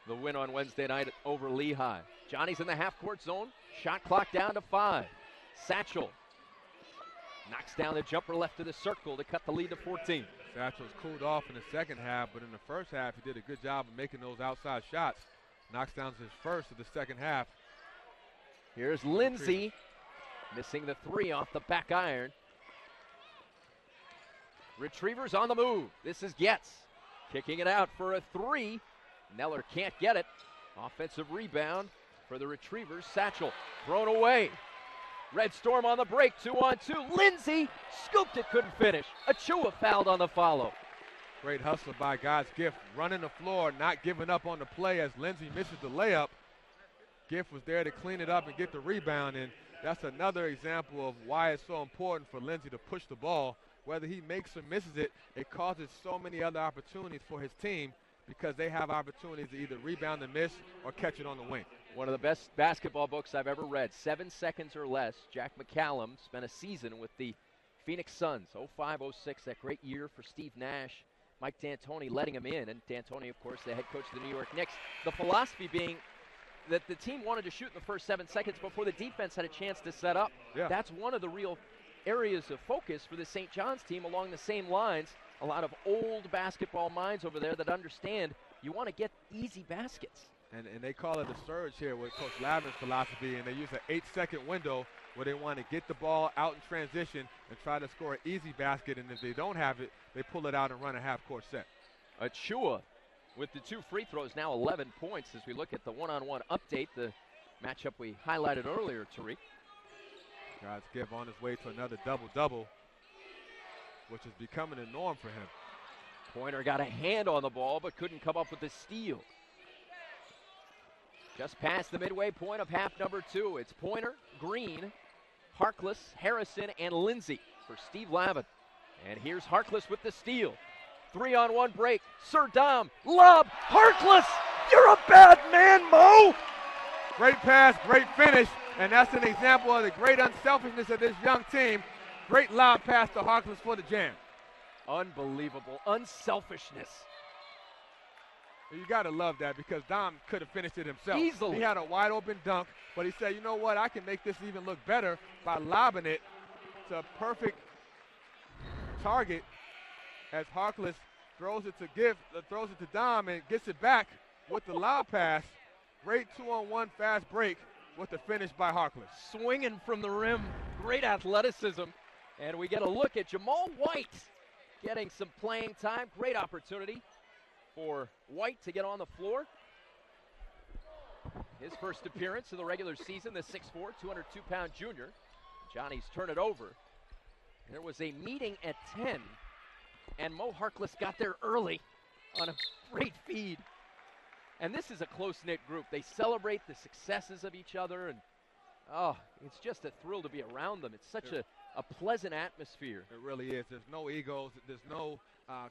the win on Wednesday night over Lehigh. Johnny's in the half-court zone. Shot clock down to 5. Satchel knocks down the jumper left of the circle to cut the lead to 14.
Satchel's cooled off in the second half, but in the first half, he did a good job of making those outside shots. Knocks down his first of the second half.
Here's Lindsay missing the 3 off the back iron. Retrievers on the move. This is Getz kicking it out for a 3. Neller can't get it. Offensive rebound for the Retrievers. Satchel thrown away. Red Storm on the break, 2-on-2. Lindsay scooped it, couldn't finish. Achua fouled on the follow.
Great hustle by God's Gift, running the floor, not giving up on the play as Lindsay misses the layup. Gift was there to clean it up and get the rebound, and that's another example of why it's so important for Lindsay to push the ball. Whether he makes or misses it, it causes so many other opportunities for his team because they have opportunities to either rebound and miss or catch it on the wing.
One of the best basketball books I've ever read, 7 Seconds or Less. Jack McCallum spent a season with the Phoenix Suns, 05-06, that great year for Steve Nash. Mike D'Antoni letting him in, and D'Antoni, of course, the head coach of the New York Knicks. The philosophy being that the team wanted to shoot in the first 7 seconds before the defense had a chance to set up.
Yeah.
That's one of the real areas of focus for the St. John's team along the same lines. A lot of old basketball minds over there that understand you want to get easy baskets.
And they call it a surge here with Coach Lavin's philosophy, and they use an 8-second window where they want to get the ball out in transition and try to score an easy basket, and if they don't have it, they pull it out and run a half-court set.
Achua with the 2 free throws, now 11 points as we look at the one-on-one update, the matchup we highlighted earlier, Tariq.
God's gift on his way to another double-double, which is becoming a norm for him.
Pointer got a hand on the ball but couldn't come up with the steal. Just past the midway point of half number 2. It's Pointer, Green, Harkless, Harrison, and Lindsay for Steve Lavin. And here's Harkless with the steal. 3-on-1 break. Sir Dom, lob, Harkless! You're a bad man, Mo!
Great pass, great finish, and that's an example of the great unselfishness of this young team. Great lob pass to Harkless for the jam.
Unbelievable unselfishness.
You got to love that because Dom could have finished it himself.
Easily.
He had a wide open dunk, but he said, you know what, I can make this even look better by lobbing it to a perfect target as Harkless throws it to Dom and gets it back with the lob pass. Great 2-on-1 fast break with the finish by Harkless.
Swinging from the rim, great athleticism. And we get a look at Jamal White getting some playing time. Great opportunity for White to get on the floor. His first appearance of the regular season, the 6'4", 202-pound junior. Johnny's turn it over. There was a meeting at 10, and Mo Harkless got there early on a great feed. And this is a close-knit group. They celebrate the successes of each other, and it's just a thrill to be around them. It's such a pleasant atmosphere.
It really is. There's no egos. There's no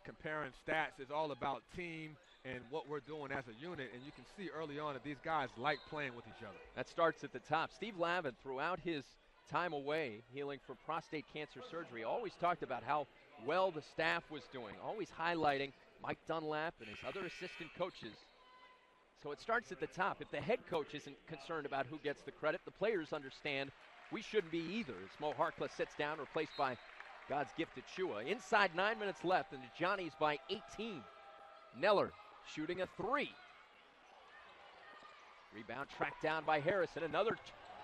comparing stats. It's all about team and what we're doing as a unit, and you can see early on that these guys like playing with each other.
That starts at the top. Steve Lavin, throughout his time away healing from prostate cancer surgery, always talked about how well the staff was doing, always highlighting Mike Dunlap and his other assistant coaches. So it starts at the top. If the head coach isn't concerned about who gets the credit, the players understand we shouldn't be either. As Mo Harkless sits down, replaced by God's gift Chua. Inside 9 minutes left, and the Johnnies by 18. Neller shooting a 3. Rebound tracked down by Harrison. Another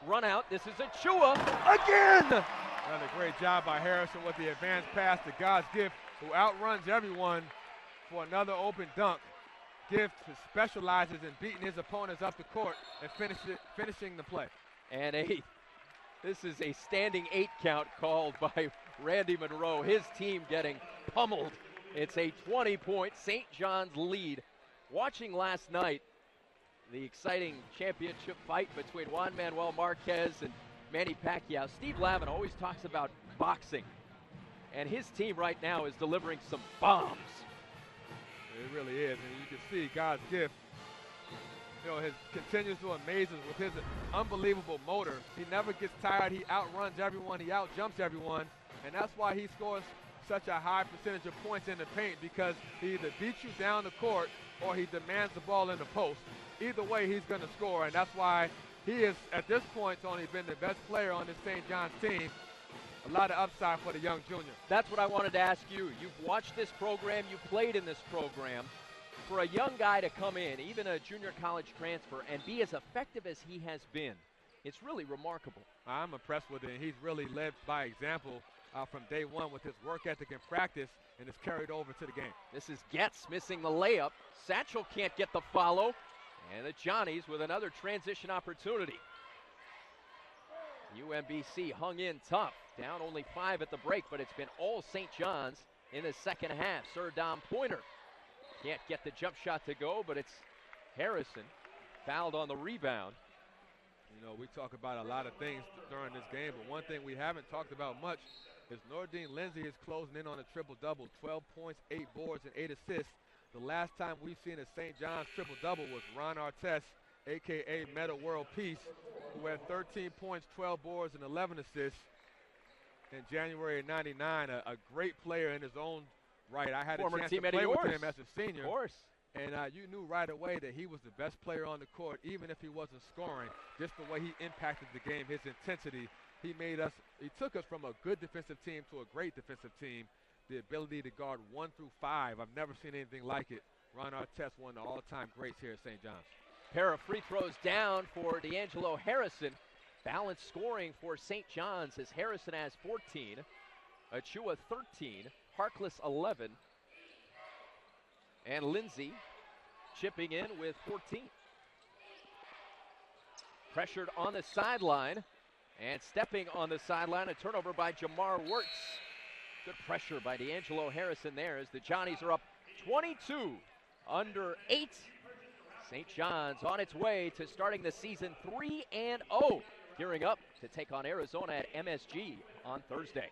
run out. This is Chua again!
Another great job by Harrison with the advanced pass to God's gift, who outruns everyone for another open dunk. Gift specializes in beating his opponents up the court and finishing the play.
And this is a standing 8 count called by Randy Monroe. His team getting pummeled. It's a 20-point St. John's lead. Watching last night, the exciting championship fight between Juan Manuel Marquez and Manny Pacquiao. Steve Lavin always talks about boxing, and his team right now is delivering some bombs.
It really is, and you can see God's gift. Continues to amaze us with his unbelievable motor. He never gets tired. He outruns everyone. He outjumps everyone, and that's why he scores such a high percentage of points in the paint, because he either beats you down the court or he demands the ball in the post. Either way, he's going to score, and that's why he is, at this point, only been the best player on this St. John's team. A lot of upside for the young junior.
That's what I wanted to ask you. You've watched this program. You played in this program. For a young guy to come in, even a junior college transfer, and be as effective as he has been, it's really remarkable.
I'm impressed with it, and he's really led by example from day one with his work ethic and practice, and it's carried over to the game.
This is Getz missing the layup. Satchel can't get the follow, and the Johnnies with another transition opportunity. UMBC hung in tough, down only 5 at the break, but it's been all St. John's in the second half. Sir Dom Pointer can't get the jump shot to go, but it's Harrison fouled on the rebound.
We talk about a lot of things during this game, but one thing we haven't talked about much is Nordine Lindsay is closing in on a triple-double, 12 points, 8 boards, and 8 assists. The last time we've seen a St. John's triple-double was Ron Artest, a.k.a. Meta World Peace, who had 13 points, 12 boards, and 11 assists in January of '99. A great player in his own right. I had a chance to play with him as a senior.
Of course.
And you knew right away that he was the best player on the court, even if he wasn't scoring. Just the way he impacted the game, his intensity. He took us from a good defensive team to a great defensive team. The ability to guard 1 through 5. I've never seen anything like it. Ron Artest, one of the all-time greats here at St. John's.
Pair of free throws down for D'Angelo Harrison. Balanced scoring for St. John's as Harrison has 14, Chua 13, Harkless 11, and Lindsay chipping in with 14. Pressured on the sideline, And stepping on the sideline, a turnover by Jamar Wirtz. Good pressure by D'Angelo Harrison there as the Johnnies are up 22 under 8. St. John's on its way to starting the season 3-0, gearing up to take on Arizona at MSG on Thursday.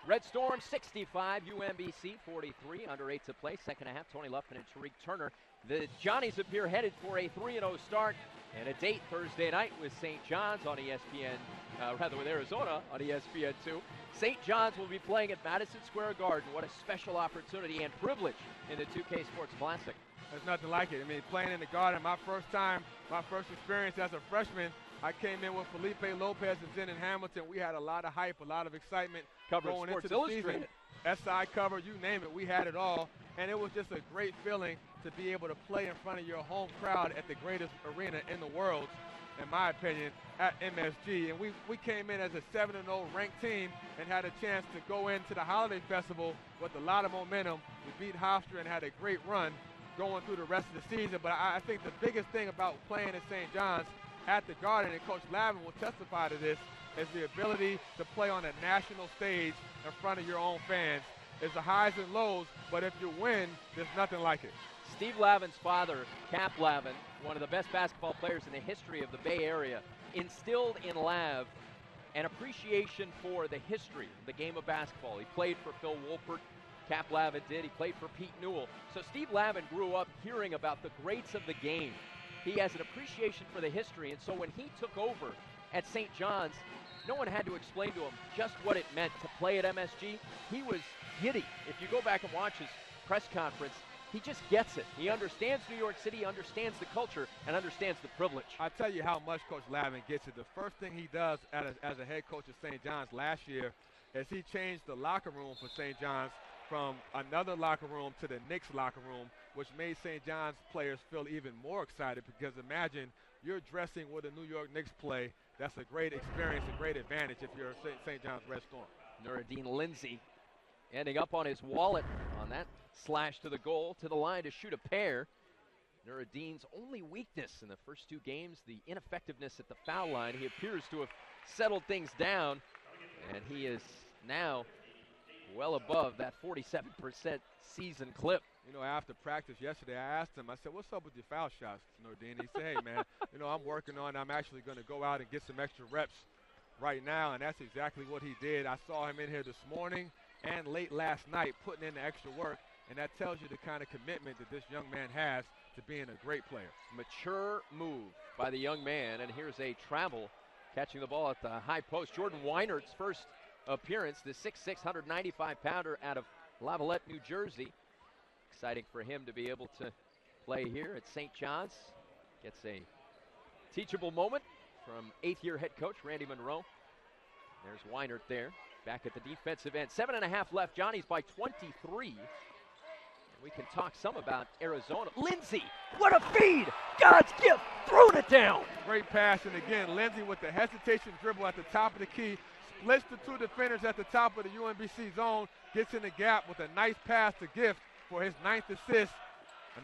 Red Storm 65, UMBC 43, under 8 to play. Second half, Tony Luffman and Tariq Turner. The Johnnies appear headed for a 3-0 start and a date Thursday night with St. John's on ESPN, with Arizona on ESPN2. St. John's will be playing at Madison Square Garden. What a special opportunity and privilege in the 2K Sports Classic.
There's nothing like it. I mean, playing in the Garden, my first experience as a freshman, I came in with Felipe Lopez and Zenon Hamilton. We had a lot of hype, a lot of excitement going into the season. SI cover, you name it, we had it all. And it was just a great feeling to be able to play in front of your home crowd at the greatest arena in the world, in my opinion, at MSG. And we came in as a 7-0 ranked team and had a chance to go into the Holiday Festival with a lot of momentum. We beat Hofstra and had a great run going through the rest of the season. But I think the biggest thing about playing at St. John's at the Garden, and Coach Lavin will testify to this, is the ability to play on a national stage in front of your own fans. It's the highs and lows, but if you win, there's nothing like it.
Steve Lavin's father, Cap Lavin, one of the best basketball players in the history of the Bay Area, instilled in Lav an appreciation for the history of the game of basketball. He played for Phil Wolpert. Cap Lavin did. He played for Pete Newell. So Steve Lavin grew up hearing about the greats of the game. He has an appreciation for the history, and so when he took over at St. John's, no one had to explain to him just what it meant to play at MSG. He was giddy. If you go back and watch his press conference, he just gets it. He understands New York City, understands the culture, and understands the privilege.
I'll tell you how much Coach Lavin gets it. The first thing he does as a head coach at St. John's last year is he changed the locker room for St. John's from another locker room to the Knicks locker room, which made St. John's players feel even more excited, because imagine you're dressing where the New York Knicks play. That's a great experience, a great advantage if you're St. John's Red Storm.
Nuruddin Lindsay ending up on his wallet on that slash to the goal, to the line to shoot a pair. Nuruddin's only weakness in the first two games, the ineffectiveness at the foul line. He appears to have settled things down, and he is now well above that 47% season clip.
You know, after practice yesterday, I asked him, I said, what's up with your foul shots, Nuruddin? He said, hey, man, I'm working on it. I'm actually going to go out and get some extra reps right now, and that's exactly what he did. I saw him in here this morning and late last night putting in the extra work, and that tells you the kind of commitment that this young man has to being a great player.
Mature move by the young man, and here's a travel catching the ball at the high post. Jordan Weinert's first appearance, the 6'6", 195-pounder out of Lavallette, New Jersey. Exciting for him to be able to play here at St. John's. Gets a teachable moment from eighth-year head coach Randy Monroe. There's Weinert there, back at the defensive end. 7.5 left, Johnny's by 23. And we can talk some about Arizona. Lindsay What a feed! God's gift, thrown it down.
Great pass, and again, Lindsey with the hesitation dribble at the top of the key, splits the two defenders at the top of the UMBC zone, gets in the gap with a nice pass to Gift for his 9th assist.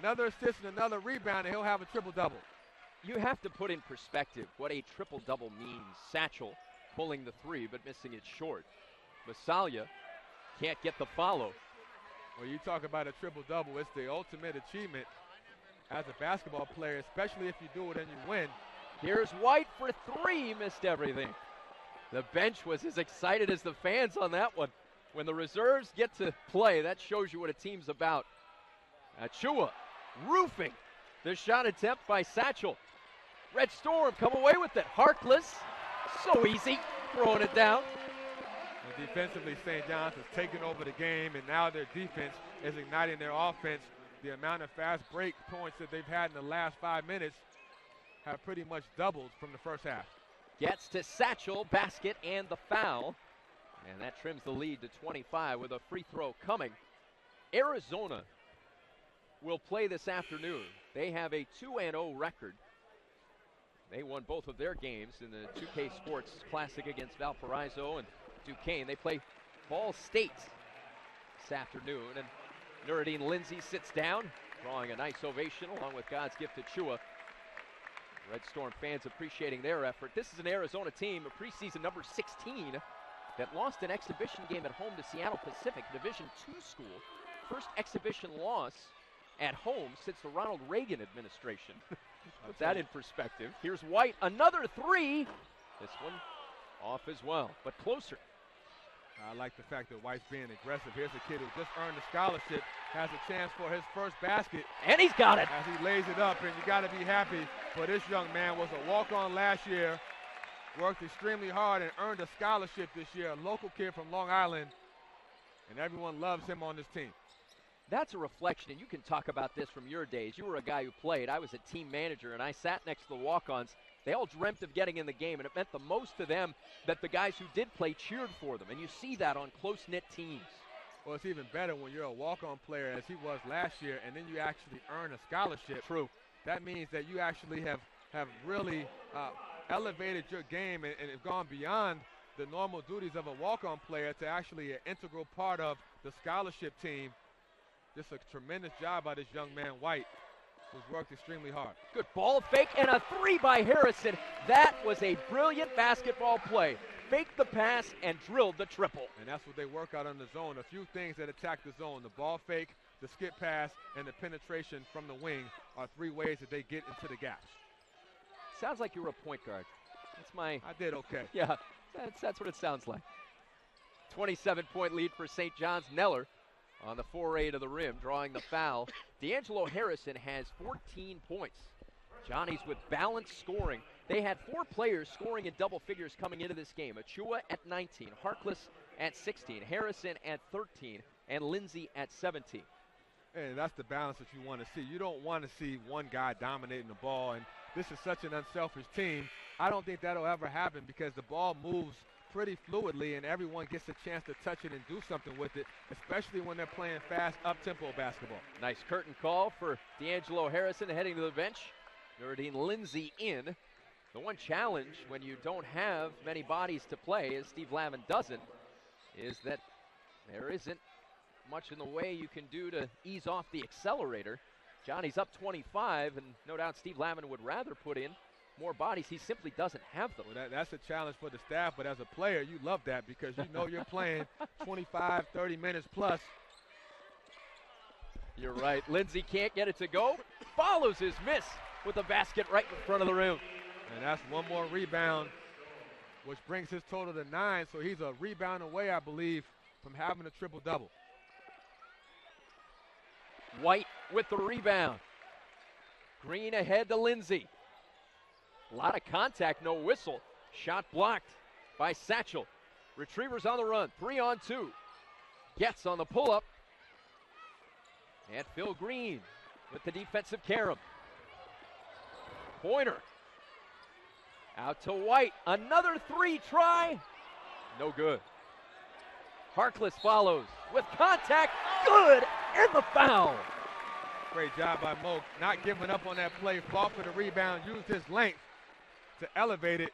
Another assist and another rebound, and he'll have a triple-double.
You have to put in perspective what a triple-double means. Satchel pulling the three, but missing it short. Masalia can't get the follow.
When you talk about a triple-double, it's the ultimate achievement as a basketball player, especially if you do it and you win.
Here's White for three, missed everything. The bench was as excited as the fans on that one. When the reserves get to play, that shows you what a team's about. Achua roofing the shot attempt by Satchel. Red Storm come away with it. Harkless, so easy, throwing it down.
And defensively, St. John's has taken over the game, and now their defense is igniting their offense. The amount of fast break points that they've had in the last 5 minutes have pretty much doubled from the first half.
Gets to Satchel, basket, and the foul. And that trims the lead to 25 with a free throw coming. Arizona will play this afternoon. They have a 2-0 record. They won both of their games in the 2K Sports Classic against Valparaiso and Duquesne. They play Ball State this afternoon. And Nuruddin Lindsey sits down, drawing a nice ovation along with God's gift to Chua. Red Storm fans appreciating their effort. This is an Arizona team, a preseason number 16, that lost an exhibition game at home to Seattle Pacific, Division II school. First exhibition loss at home since the Ronald Reagan administration. Put that in perspective. Here's White, another three. This one off as well, but closer.
I like the fact that White's being aggressive. Here's a kid who just earned a scholarship, has a chance for his first basket.
And he's got it.
As he lays it up, and you got to be happy for this young man. Was a walk-on last year, worked extremely hard and earned a scholarship this year, a local kid from Long Island, and everyone loves him on this team.
That's a reflection, and you can talk about this from your days. You were a guy who played. I was a team manager, and I sat next to the walk-ons. They all dreamt of getting in the game, and it meant the most to them that the guys who did play cheered for them, and you see that on close-knit teams.
Well, it's even better when you're a walk-on player, as he was last year, and then you actually earn a scholarship.
True.
That means that you actually have really elevated your game and have gone beyond the normal duties of a walk-on player to actually an integral part of the scholarship team. Just a tremendous job by this young man, White, who's worked extremely hard.
Good ball fake and a three by Harrison. That was a brilliant basketball play. Faked the pass and drilled the triple.
And that's what they work out in the zone. A few things that attack the zone. The ball fake, the skip pass, and the penetration from the wing are three ways that they get into the gaps.
Sounds like you were a point guard. That's my...
I did okay.
Yeah, that's what it sounds like. 27-point lead for St. John's. Neller on the foray to the rim, drawing the foul. D'Angelo Harrison has 14 points. Johnny's with balanced scoring. They had four players scoring in double figures coming into this game. Achua at 19, Harkless at 16, Harrison at 13, and Lindsey at 17.
And that's the balance that you want to see. You don't want to see one guy dominating the ball, and this is such an unselfish team. I don't think that'll ever happen because the ball moves pretty fluidly and everyone gets a chance to touch it and do something with it, especially when they're playing fast, up-tempo basketball.
Nice curtain call for D'Angelo Harrison heading to the bench. Nuruddin Lindsey in. The one challenge when you don't have many bodies to play, as Steve Lavin doesn't, is that there isn't much in the way you can do to ease off the accelerator. Johnny's up 25, and no doubt Steve Lavin would rather put in more bodies. He simply doesn't have them.
Well, that's a challenge for the staff, but as a player, you love that because you know you're playing 25, 30 minutes plus.
You're right. Lindsey can't get it to go. Follows his miss with a basket right in front of the rim.
And that's one more rebound, which brings his total to 9, so he's a rebound away, I believe, from having a triple-double.
White with the rebound. Green ahead to Lindsey. A lot of contact, no whistle. Shot blocked by Satchel. Retrievers on the run, 3-on-2. Gets on the pull-up. And Phil Green with the defensive carom. Pointer. Out to White. Another three try. No good. Harkless follows with contact. Good. And the foul.
Great job by Mo, not giving up on that play, fought for the rebound, used his length to elevate it.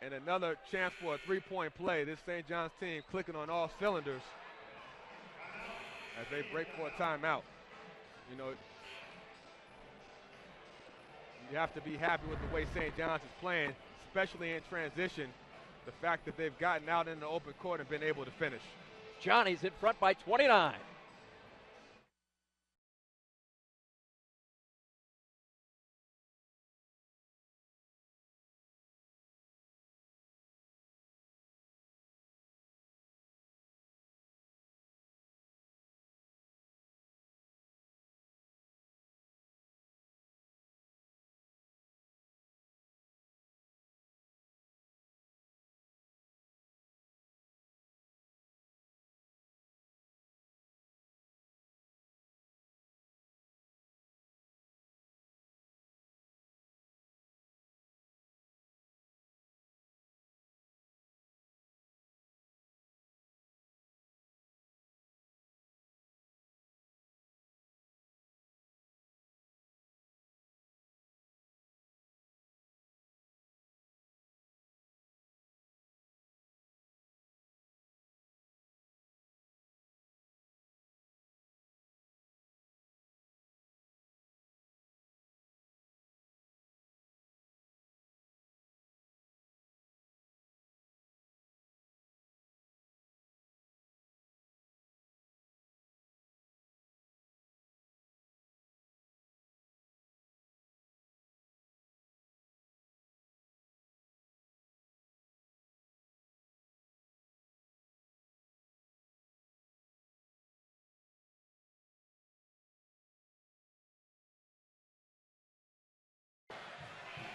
And another chance for a three-point play. This St. John's team clicking on all cylinders as they break for a timeout. You know, you have to be happy with the way St. John's is playing, especially in transition. The fact that they've gotten out in the open court and been able to finish.
Johnny's in front by 29.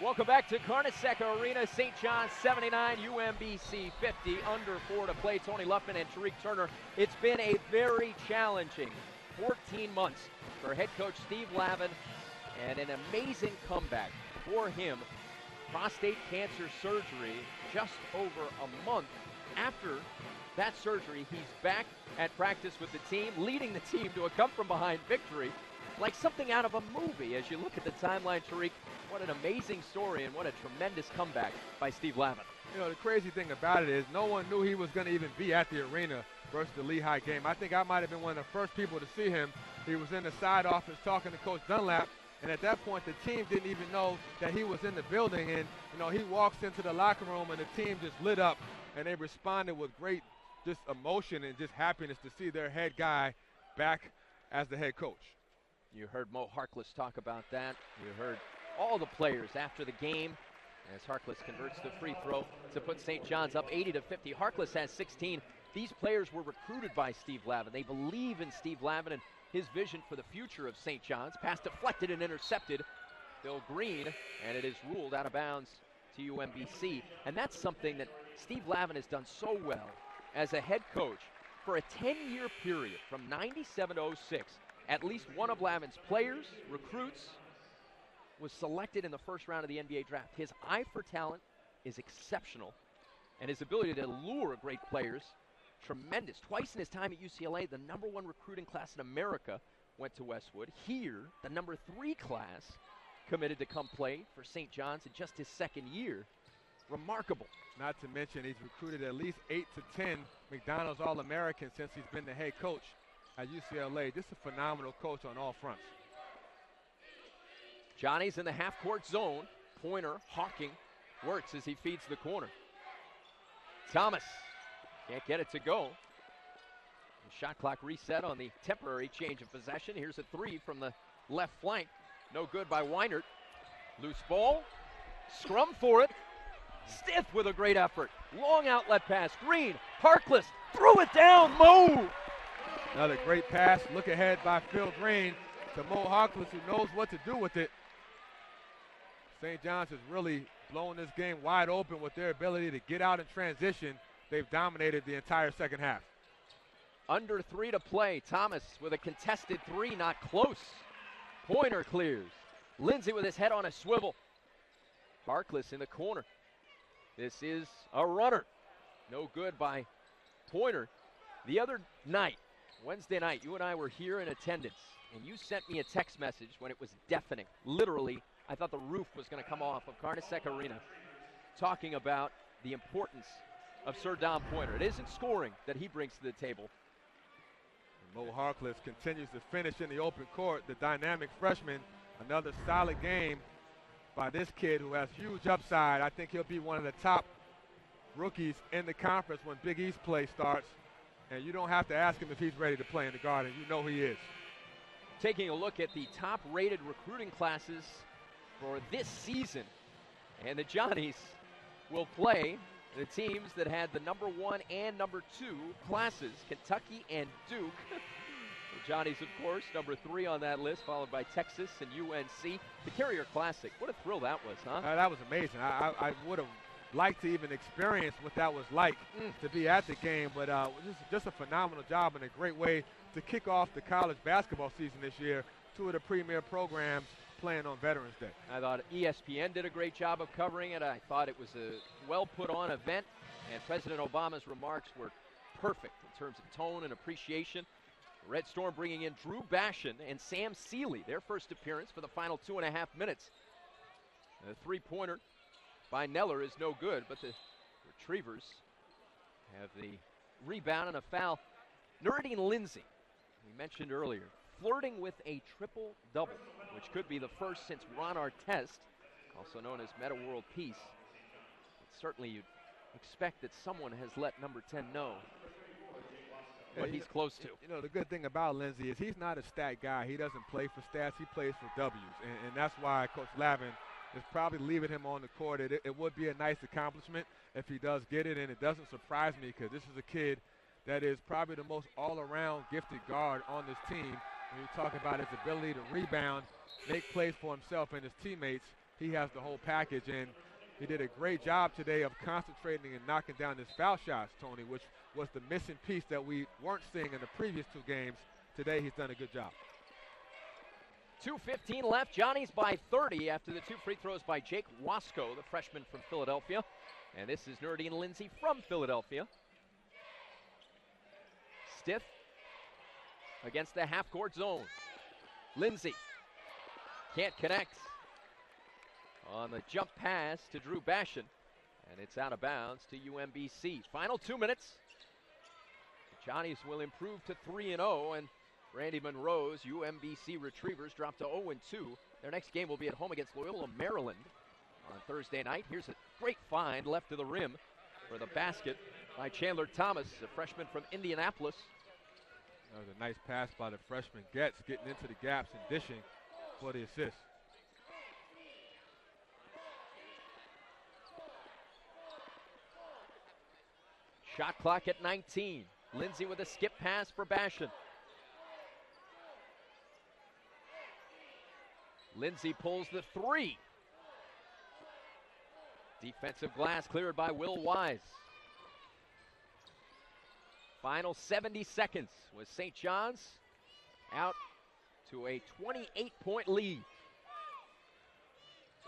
Welcome back to Carnesecca Arena. St. John's 79, UMBC 50. Under 4 to play. Tony Luffman and Tariq Turner. It's been a very challenging 14 months for head coach Steve Lavin, and an amazing comeback for him. Prostate cancer surgery just over a month after that surgery. He's back at practice with the team, leading the team to a come-from-behind victory. Like something out of a movie as you look at the timeline, Tariq. What an amazing story and what a tremendous comeback by Steve Lavin.
You know, the crazy thing about it is no one knew he was going to even be at the arena versus the Lehigh game. I think I might have been one of the first people to see him. He was in the side office talking to Coach Dunlap, and at that point the team didn't even know that he was in the building. And, you know, he walks into the locker room and the team just lit up, and they responded with great just emotion and just happiness to see their head guy back as the head coach.
You heard Mo Harkless talk about that. You heard all the players after the game as Harkless converts the free throw to put St. John's up 80-50. Harkless has 16. These players were recruited by Steve Lavin. They believe in Steve Lavin and his vision for the future of St. John's. Pass deflected and intercepted. Bill Green, and it is ruled out of bounds to UMBC. And that's something that Steve Lavin has done so well as a head coach for a 10-year period from 97 to 06. At least one of Lavin's players, recruits, was selected in the first round of the NBA draft. His eye for talent is exceptional, and his ability to lure great players, tremendous. Twice in his time at UCLA, the #1 recruiting class in America went to Westwood. Here, the #3 class committed to come play for St. John's in just his second year. Remarkable.
Not to mention he's recruited at least 8 to 10 McDonald's All-Americans since he's been the head coach at UCLA. Just a phenomenal coach on all fronts.
Johnny's in the half-court zone. Pointer, Hawking, works as he feeds the corner. Thomas can't get it to go. The shot clock reset on the temporary change of possession. Here's a three from the left flank. No good by Weinert. Loose ball. Scrum for it. Stiff with a great effort. Long outlet pass. Green. Harkless. Threw it down. Mo.
Another great pass. Look ahead by Phil Green to Mo Harkless, who knows what to do with it. St. John's has really blown this game wide open with their ability to get out in transition. They've dominated the entire second half.
Under 3 to play. Thomas with a contested three, not close. Pointer clears. Lindsay with his head on a swivel. Harkless in the corner. This is a runner. No good by Pointer. The other night, Wednesday night, you and I were here in attendance, and you sent me a text message when it was deafening. Literally, I thought the roof was going to come off of Carnesecca Arena, talking about the importance of Sir Dom Pointer. It isn't scoring that he brings to the table.
Mo Harkless continues to finish in the open court. The dynamic freshman, another solid game by this kid who has huge upside. I think he'll be one of the top rookies in the conference when Big East play starts. And you don't have to ask him if he's ready to play in the Garden. You know he is.
Taking a look at the top-rated recruiting classes for this season. And the Johnnies will play the teams that had the number 1 and number 2 classes, Kentucky and Duke. The Johnnies, of course, number 3 on that list, followed by Texas and UNC. The Carrier Classic, what a thrill that was, huh?
That was amazing. I would have liked to even experience what that was like to be at the game, but just a phenomenal job and a great way to kick off the college basketball season this year. 2 of the premier programs playing on Veterans Day.
I thought ESPN did a great job of covering it. I thought it was a well put on event, and President Obama's remarks were perfect in terms of tone and appreciation. Red Storm bringing in Drew Bashan and Sam Seeley, their first appearance for the final 2.5 minutes. The three-pointer by Neller is no good, but the Retrievers have the rebound and a foul. Nuruddin Lindsay, we mentioned earlier, flirting with a triple-double, which could be the first since Ron Artest, also known as Meta World Peace. But certainly you'd expect that someone has let number 10 know what he's close to.
You know, the good thing about Lindsay is he's not a stat guy. He doesn't play for stats. He plays for W's. And that's why Coach Lavin is probably leaving him on the court. It would be a nice accomplishment if he does get it, and it doesn't surprise me because this is a kid that is probably the most all-around gifted guard on this team. When you talk about his ability to rebound, make plays for himself and his teammates, he has the whole package. And he did a great job today of concentrating and knocking down his foul shots, Tony, which was the missing piece that we weren't seeing in the previous 2 games. Today he's done a good job.
2:15 left. Johnnies by 30 after the 2 free throws by Jake Wasco, the freshman from Philadelphia. And this is Nuruddin Lindsay from Philadelphia. Stiff against the half-court zone. Lindsay can't connect on the jump pass to Drew Bashan, and it's out of bounds to UMBC. Final 2 minutes. The Johnnies will improve to 3-0, and Randy Monroe's UMBC Retrievers drop to 0-2. Their next game will be at home against Loyola, Maryland on Thursday night. Here's a great find left to the rim for the basket by Chandler Thomas, a freshman from Indianapolis.
That was a nice pass by the freshman Getz, getting into the gaps and dishing for the assist.
Shot clock at 19. Lindsay with a skip pass for Bashan. Lindsay pulls the 3. Defensive glass cleared by Will Wise. Final 70 seconds with St. John's out to a 28-point lead.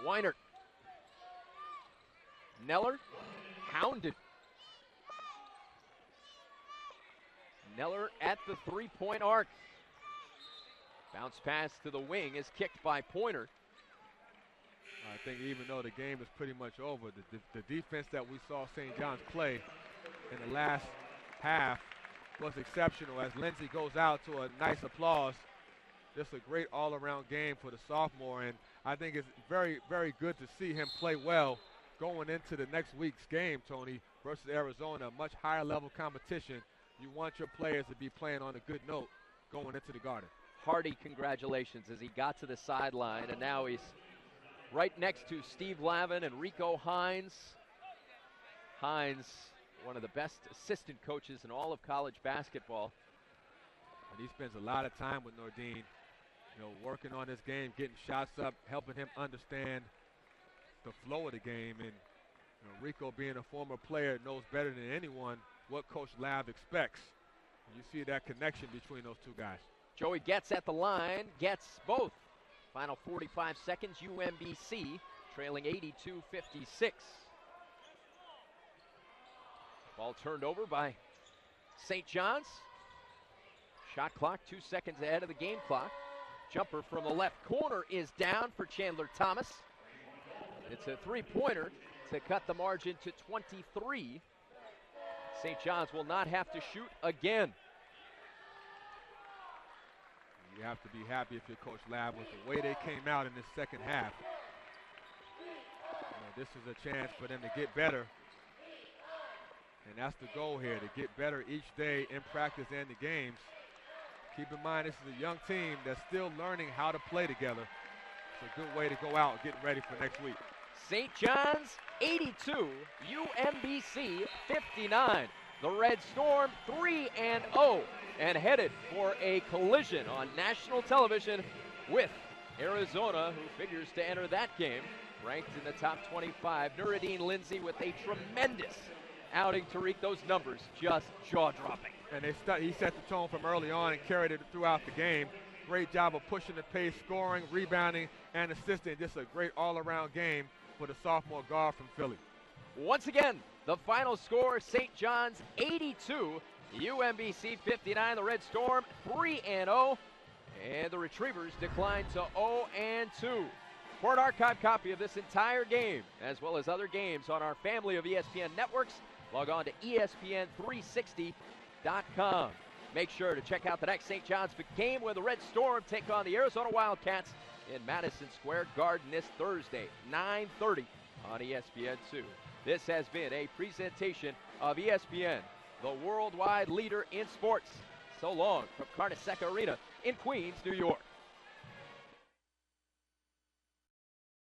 Weinert. Neller hounded. Neller at the 3-point arc. Bounce pass to the wing is kicked by Pointer.
I think even though the game is pretty much over, the defense that we saw St. John's play in the last half was exceptional as Lindsay goes out to a nice applause. Just a great all-around game for the sophomore, and I think it's very, very good to see him play well going into the next week's game, Tony, versus Arizona, a much higher level competition. You want your players to be playing on a good note going into the Garden.
Hearty congratulations as he got to the sideline, and now he's right next to Steve Lavin and Rico Hines. Hines, one of the best assistant coaches in all of college basketball.
And he spends a lot of time with Nuruddin, working on this game, getting shots up, helping him understand the flow of the game. And Rico, being a former player, knows better than anyone what Coach Lav expects. And you see that connection between those 2 guys.
Joey Getz at the line, gets both. Final 45 seconds, UMBC trailing 82-56. Ball turned over by St. John's. Shot clock 2 seconds ahead of the game clock. Jumper from the left corner is down for Chandler Thomas. It's a three-pointer to cut the margin to 23. St. John's will not have to shoot again.
You have to be happy if you're Coach Lab with the way they came out in this second half. This is a chance for them to get better. And that's the goal here, to get better each day in practice and the games. Keep in mind, this is a young team that's still learning how to play together. It's a good way to go out getting ready for next week.
St. John's 82, UMBC 59. The Red Storm 3-0 and headed for a collision on national television with Arizona, who figures to enter that game ranked in the top 25. Nuruddin Lindsay with a tremendous outing. Tariq, those numbers just jaw-dropping.
And he set the tone from early on and carried it throughout the game. Great job of pushing the pace, scoring, rebounding, and assisting. Just a great all-around game for the sophomore guard from Philly.
Once again, the final score, St. John's 82, UMBC 59. The Red Storm 3-0, and the Retrievers decline to 0-2. For an archive copy of this entire game, as well as other games on our family of ESPN networks, log on to ESPN360.com. Make sure to check out the next St. John's game when the Red Storm take on the Arizona Wildcats in Madison Square Garden this Thursday, 9:30 on ESPN2. This has been a presentation of ESPN, the worldwide leader in sports. So long from Carnesecca Arena in Queens, New York.